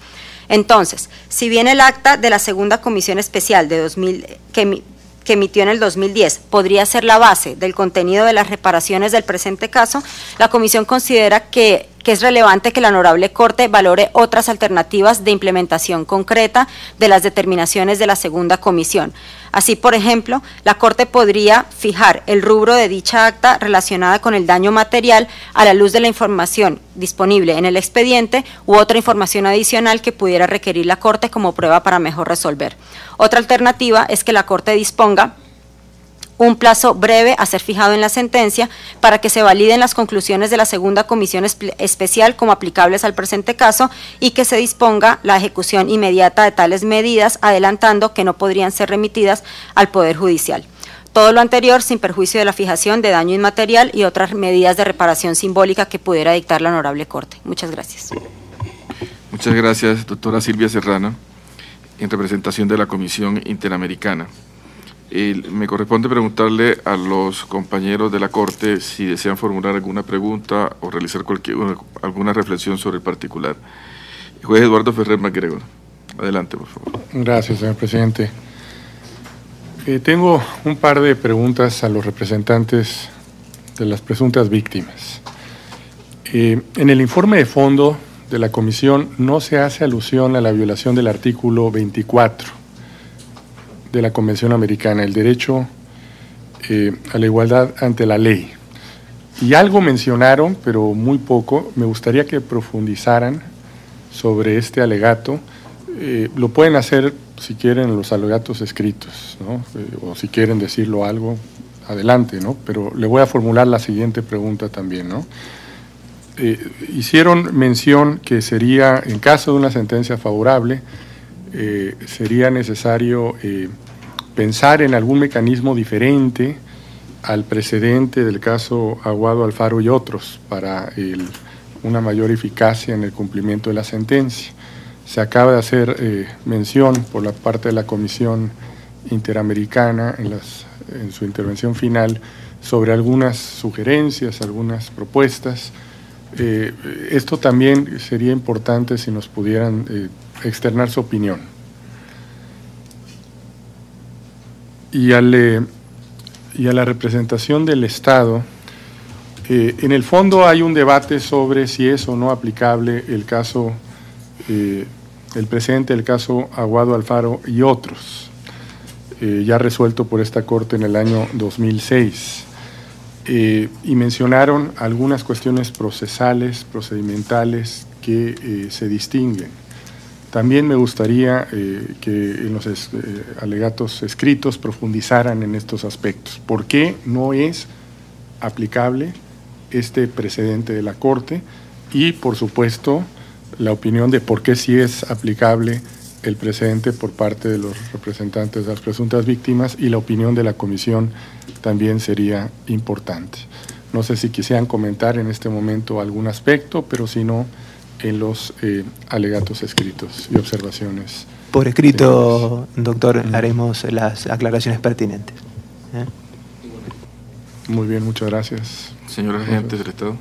Entonces, si bien el acta de la segunda comisión especial de que emitió en el 2010 podría ser la base del contenido de las reparaciones del presente caso, la Comisión considera que es relevante que la Honorable Corte valore otras alternativas de implementación concreta de las determinaciones de la segunda comisión. Así, por ejemplo, la Corte podría fijar el rubro de dicha acta relacionada con el daño material a la luz de la información disponible en el expediente u otra información adicional que pudiera requerir la Corte como prueba para mejor resolver. Otra alternativa es que la Corte disponga un plazo breve a ser fijado en la sentencia para que se validen las conclusiones de la segunda comisión especial como aplicables al presente caso y que se disponga la ejecución inmediata de tales medidas, adelantando que no podrían ser remitidas al Poder Judicial. Todo lo anterior sin perjuicio de la fijación de daño inmaterial y otras medidas de reparación simbólica que pudiera dictar la Honorable Corte. Muchas gracias. Muchas gracias, doctora Silvia Serrano, en representación de la Comisión Interamericana. Me corresponde preguntarle a los compañeros de la Corte si desean formular alguna pregunta o realizar alguna reflexión sobre el particular. Juez Eduardo Ferrer MacGregor. Adelante, por favor. Gracias, señor presidente. Tengo un par de preguntas a los representantes de las presuntas víctimas. En el informe de fondo de la Comisión no se hace alusión a la violación del artículo 24 de la Convención Americana, el derecho a la igualdad ante la ley. Y algo mencionaron, pero muy poco. Me gustaría que profundizaran sobre este alegato. Lo pueden hacer, si quieren, en los alegatos escritos, ¿no? O si quieren decirlo algo, adelante, ¿no? Pero le voy a formular la siguiente pregunta también, ¿no? Hicieron mención que sería, en caso de una sentencia favorable, sería necesario pensar en algún mecanismo diferente al precedente del caso Aguado, Alfaro y otros para una mayor eficacia en el cumplimiento de la sentencia. Se acaba de hacer mención por la parte de la Comisión Interamericana en su intervención final sobre algunas sugerencias, algunas propuestas. Esto también sería importante si nos pudieran externar su opinión. Y a la representación del Estado, en el fondo hay un debate sobre si es o no aplicable el caso, el precedente del caso Aguado, Alfaro y otros, ya resuelto por esta Corte en el año 2006. Y mencionaron algunas cuestiones procesales, procedimentales que se distinguen. También me gustaría que en los alegatos escritos profundizaran en estos aspectos. ¿Por qué no es aplicable este precedente de la Corte? Y, por supuesto, la opinión de por qué sí es aplicable el precedente por parte de los representantes de las presuntas víctimas, y la opinión de la Comisión también sería importante. No sé si quisieran comentar en este momento algún aspecto, pero si no, en los alegatos escritos y observaciones. Por escrito, doctor, haremos las aclaraciones pertinentes. Muy bien, muchas gracias. Señor agente del Estado.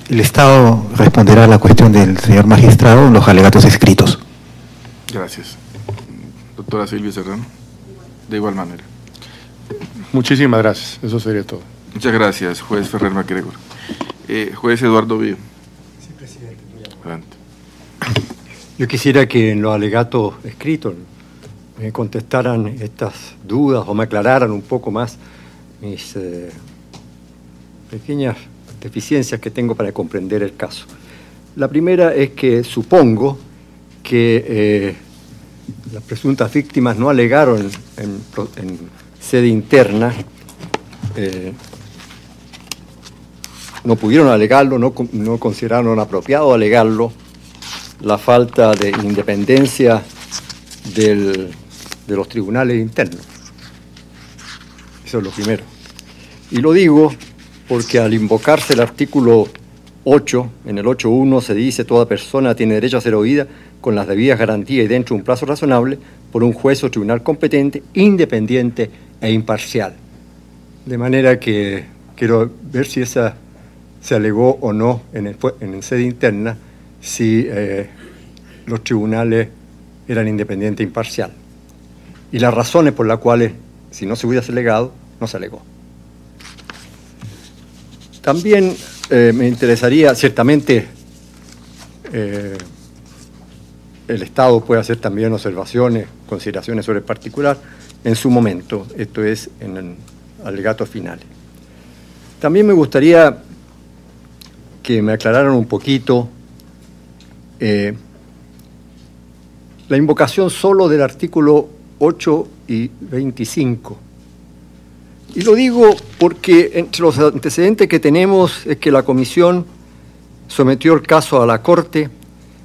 El Estado responderá a la cuestión del señor magistrado en los alegatos escritos. Gracias. Doctora Silvia Serrano, de igual manera. Muchísimas gracias, eso sería todo. Muchas gracias, juez Ferrer MacGregor. Juez Eduardo Vío. Sí, presidente. Adelante. Yo quisiera que en los alegatos escritos me contestaran estas dudas o me aclararan un poco más mis pequeñas deficiencias que tengo para comprender el caso. La primera es que supongo que las presuntas víctimas no alegaron en sede interna, no pudieron alegarlo, no consideraron apropiado alegarlo, la falta de independencia de los tribunales internos. Eso es lo primero. Y lo digo porque al invocarse el artículo 8, en el 8.1 se dice: toda persona tiene derecho a ser oída con las debidas garantías y dentro de un plazo razonable por un juez o tribunal competente, independiente e imparcial. De manera que quiero ver si esa se alegó o no en sede interna, si los tribunales eran independientes e imparcial. Y las razones por las cuales, si no se hubiese alegado, no se alegó. También me interesaría, ciertamente, el Estado puede hacer también observaciones, consideraciones sobre el particular en su momento, esto es en el alegato final. También me gustaría que me aclararan un poquito la invocación solo del artículo 8 y 25. Y lo digo porque entre los antecedentes que tenemos es que la Comisión sometió el caso a la Corte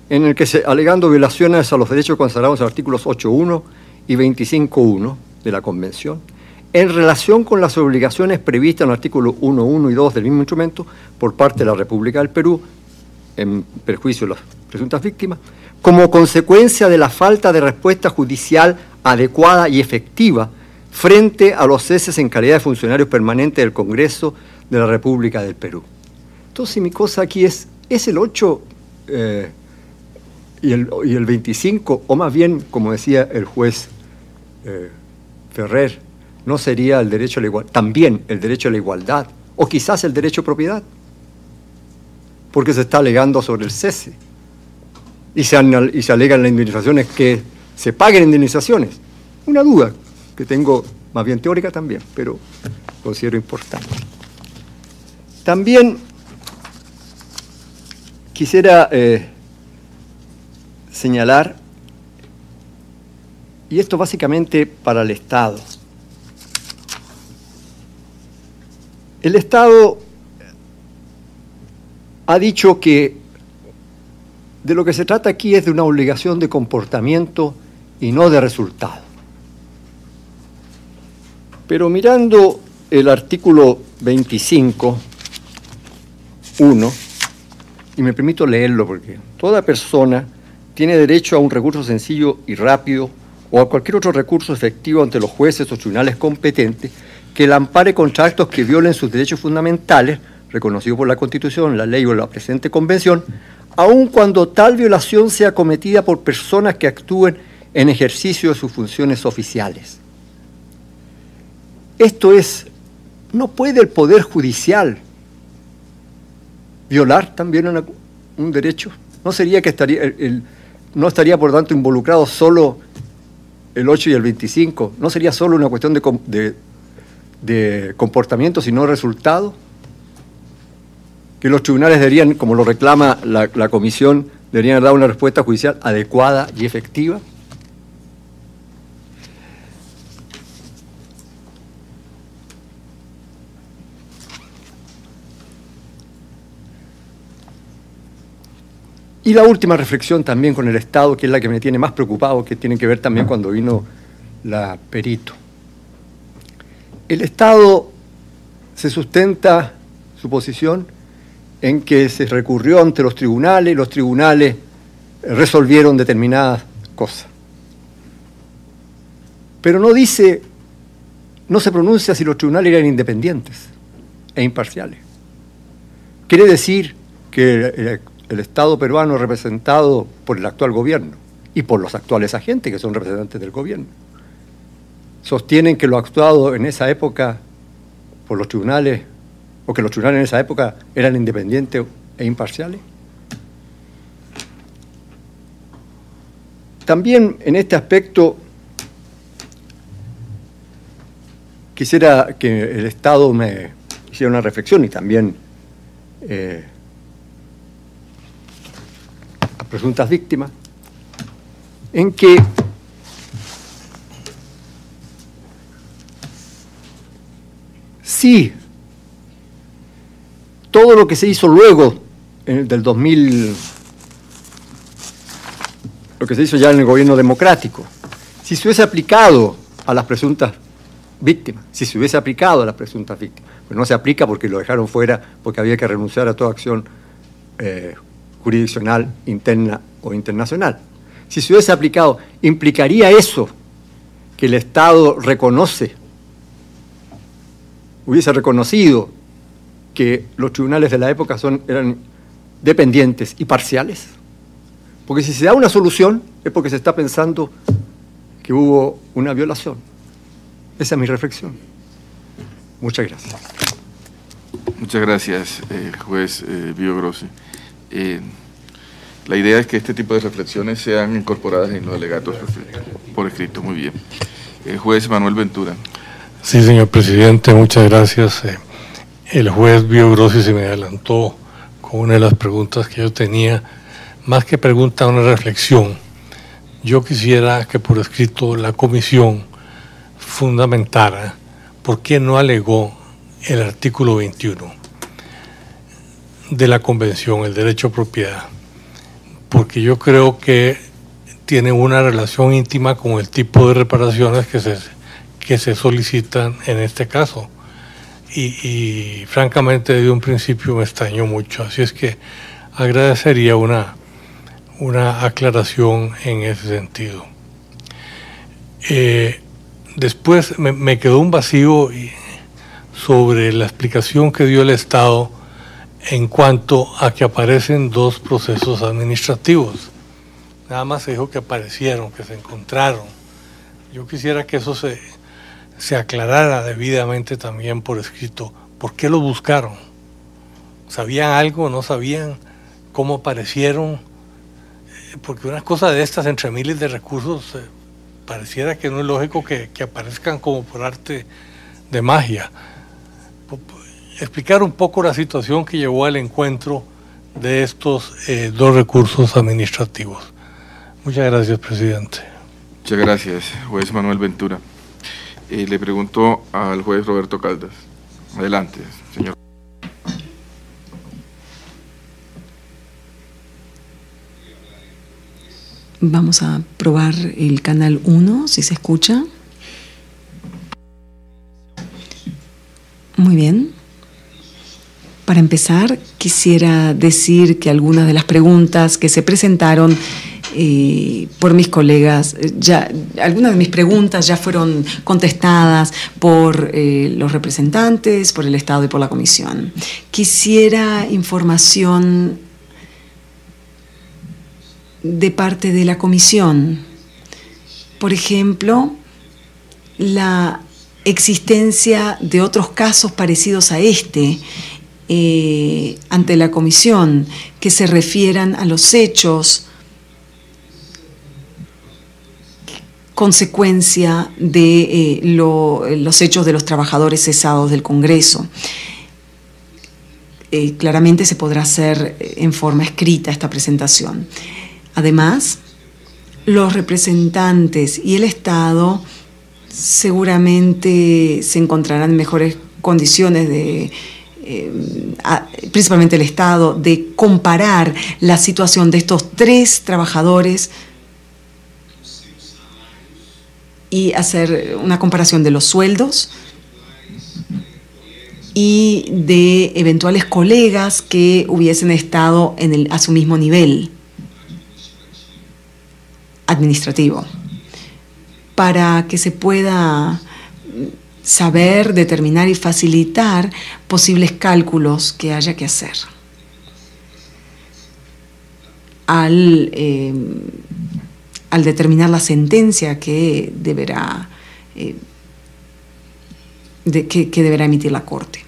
en el que, alegando violaciones a los derechos consagrados en los artículos 8.1 y 25.1 de la Convención, en relación con las obligaciones previstas en el artículo 1.1 y 2 del mismo instrumento por parte de la República del Perú, en perjuicio de las presuntas víctimas, como consecuencia de la falta de respuesta judicial adecuada y efectiva frente a los ceses en calidad de funcionarios permanentes del Congreso de la República del Perú. Entonces mi cosa aquí es el 8 y el 25, o más bien, como decía el juez Ferrer, ¿no sería el derecho a la igualdad, también el derecho a la igualdad, o quizás el derecho a propiedad? porque se está alegando sobre el cese. Y se alegan las indemnizaciones, que se paguen indemnizaciones. Una duda que tengo, más bien teórica también, pero considero importante. También quisiera señalar, y esto básicamente para el Estado. El Estado ha dicho que de lo que se trata aquí es de una obligación de comportamiento y no de resultado. Pero mirando el artículo 25.1, y me permito leerlo porque toda persona tiene derecho a un recurso sencillo y rápido o a cualquier otro recurso efectivo ante los jueces o tribunales competentes que la ampare contra actos que violen sus derechos fundamentales, reconocidos por la Constitución, la ley o la presente convención, aun cuando tal violación sea cometida por personas que actúen en ejercicio de sus funciones oficiales. Esto es, ¿no puede el Poder Judicial violar también un derecho? ¿No sería que no estaría por tanto involucrado solo el 8 y el 25? ¿No sería solo una cuestión de comportamiento, sino resultado? Que los tribunales deberían, como lo reclama la comisión, deberían dar una respuesta judicial adecuada y efectiva. Y la última reflexión también con el Estado, que es la que me tiene más preocupado, que tiene que ver también cuando vino la perito. El Estado se sustenta su posición en que se recurrió ante los tribunales y los tribunales resolvieron determinadas cosas. Pero no dice, no se pronuncia si los tribunales eran independientes e imparciales. Quiere decir que el Estado peruano es representado por el actual gobierno y por los actuales agentes que son representantes del gobierno. Sostienen que lo actuado en esa época por los tribunales, o que los tribunales en esa época eran independientes e imparciales. También en este aspecto quisiera que el Estado me hiciera una reflexión y también a presuntas víctimas, en que sí, todo lo que se hizo luego del 2000, lo que se hizo ya en el gobierno democrático, si se hubiese aplicado a las presuntas víctimas, pues no se aplica porque lo dejaron fuera, porque había que renunciar a toda acción jurisdiccional, interna o internacional. Si se hubiese aplicado, ¿implicaría eso que el Estado hubiese reconocido que los tribunales de la época eran dependientes y parciales? Porque si se da una solución es porque se está pensando que hubo una violación. Esa es mi reflexión. Muchas gracias. Muchas gracias, juez Biogrossi. La idea es que este tipo de reflexiones sean incorporadas en los alegatos por escrito. Muy bien. Juez Manuel Ventura. Sí, señor presidente, muchas gracias. El juez Biogrossi se me adelantó con una de las preguntas que yo tenía. Más que pregunta, una reflexión. Yo quisiera que por escrito la comisión fundamentara por qué no alegó el artículo 21 de la Convención, el derecho a propiedad, porque yo creo que tiene una relación íntima con el tipo de reparaciones que se solicitan en este caso. Y francamente desde un principio me extrañó mucho, así es que agradecería una aclaración en ese sentido. Después me quedó un vacío sobre la explicación que dio el Estado en cuanto a que aparecen dos procesos administrativos. Nada más se dijo que aparecieron, que se encontraron. Yo quisiera que eso se aclarara debidamente también por escrito. ¿Por qué lo buscaron? ¿Sabían algo? ¿No sabían? ¿Cómo aparecieron? Porque unas cosas de estas, entre miles de recursos, pareciera que no es lógico que aparezcan como por arte de magia. Explicar un poco la situación que llevó al encuentro de estos dos recursos administrativos. Muchas gracias, presidente. Muchas gracias, juez Manuel Ventura. Le pregunto al juez Roberto Caldas. Adelante, señor. Vamos a probar el canal 1, si se escucha. Muy bien. Para empezar, quisiera decir que algunas de las preguntas que se presentaron por mis colegas, algunas de mis preguntas ya fueron contestadas por los representantes, por el Estado y por la Comisión. Quisiera información de parte de la Comisión. Por ejemplo, la existencia de otros casos parecidos a este ante la Comisión que se refieran a los hechos consecuencia de los hechos de los trabajadores cesados del Congreso. Claramente se podrá hacer en forma escrita esta presentación. Además, los representantes y el Estado seguramente se encontrarán en mejores condiciones principalmente el Estado, de comparar la situación de estos tres trabajadores y hacer una comparación de los sueldos y de eventuales colegas que hubiesen estado a su mismo nivel administrativo, para que se pueda saber, determinar y facilitar posibles cálculos que haya que hacer. Al determinar la sentencia que deberá emitir la Corte.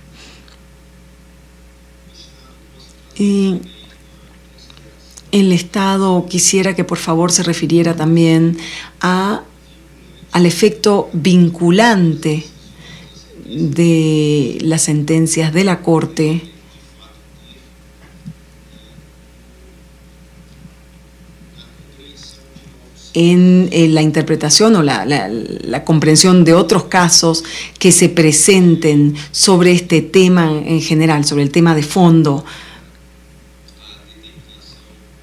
El Estado quisiera que por favor se refiriera también al efecto vinculante de las sentencias de la Corte en la interpretación o la comprensión de otros casos que se presenten sobre este tema en general, sobre el tema de fondo,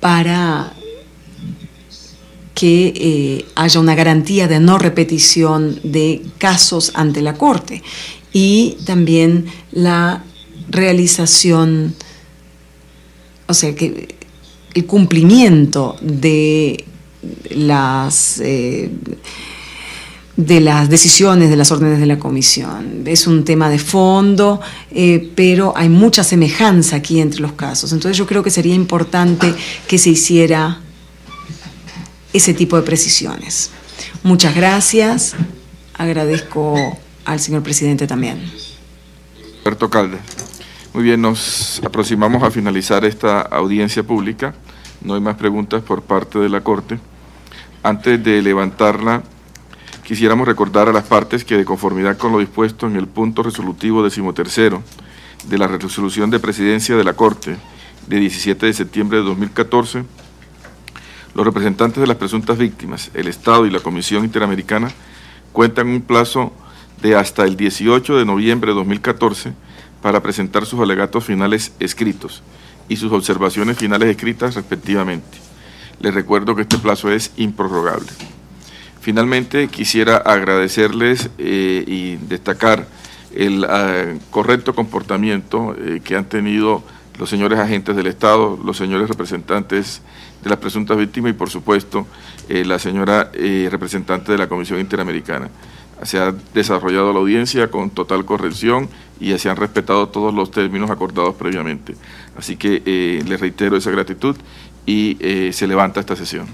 para que haya una garantía de no repetición de casos ante la Corte, y también la realización, o sea, que el cumplimiento de las decisiones, de las órdenes de la Comisión. Es un tema de fondo, pero hay mucha semejanza aquí entre los casos. Entonces yo creo que sería importante que se hiciera ese tipo de precisiones. Muchas gracias. Agradezco al señor presidente también. Roberto Caldas. Muy bien, nos aproximamos a finalizar esta audiencia pública. No hay más preguntas por parte de la Corte. Antes de levantarla, quisiéramos recordar a las partes que, de conformidad con lo dispuesto en el punto resolutivo 13º de la resolución de presidencia de la Corte de 17 de septiembre de 2014, los representantes de las presuntas víctimas, el Estado y la Comisión Interamericana cuentan un plazo de hasta el 18 de noviembre de 2014 para presentar sus alegatos finales escritos y sus observaciones finales escritas respectivamente. Les recuerdo que este plazo es improrrogable. Finalmente, quisiera agradecerles y destacar el correcto comportamiento que han tenido los señores agentes del Estado, los señores representantes de las presuntas víctimas y, por supuesto, la señora representante de la Comisión Interamericana. Se ha desarrollado la audiencia con total corrección y se han respetado todos los términos acordados previamente. Así que les reitero esa gratitud y se levanta esta sesión.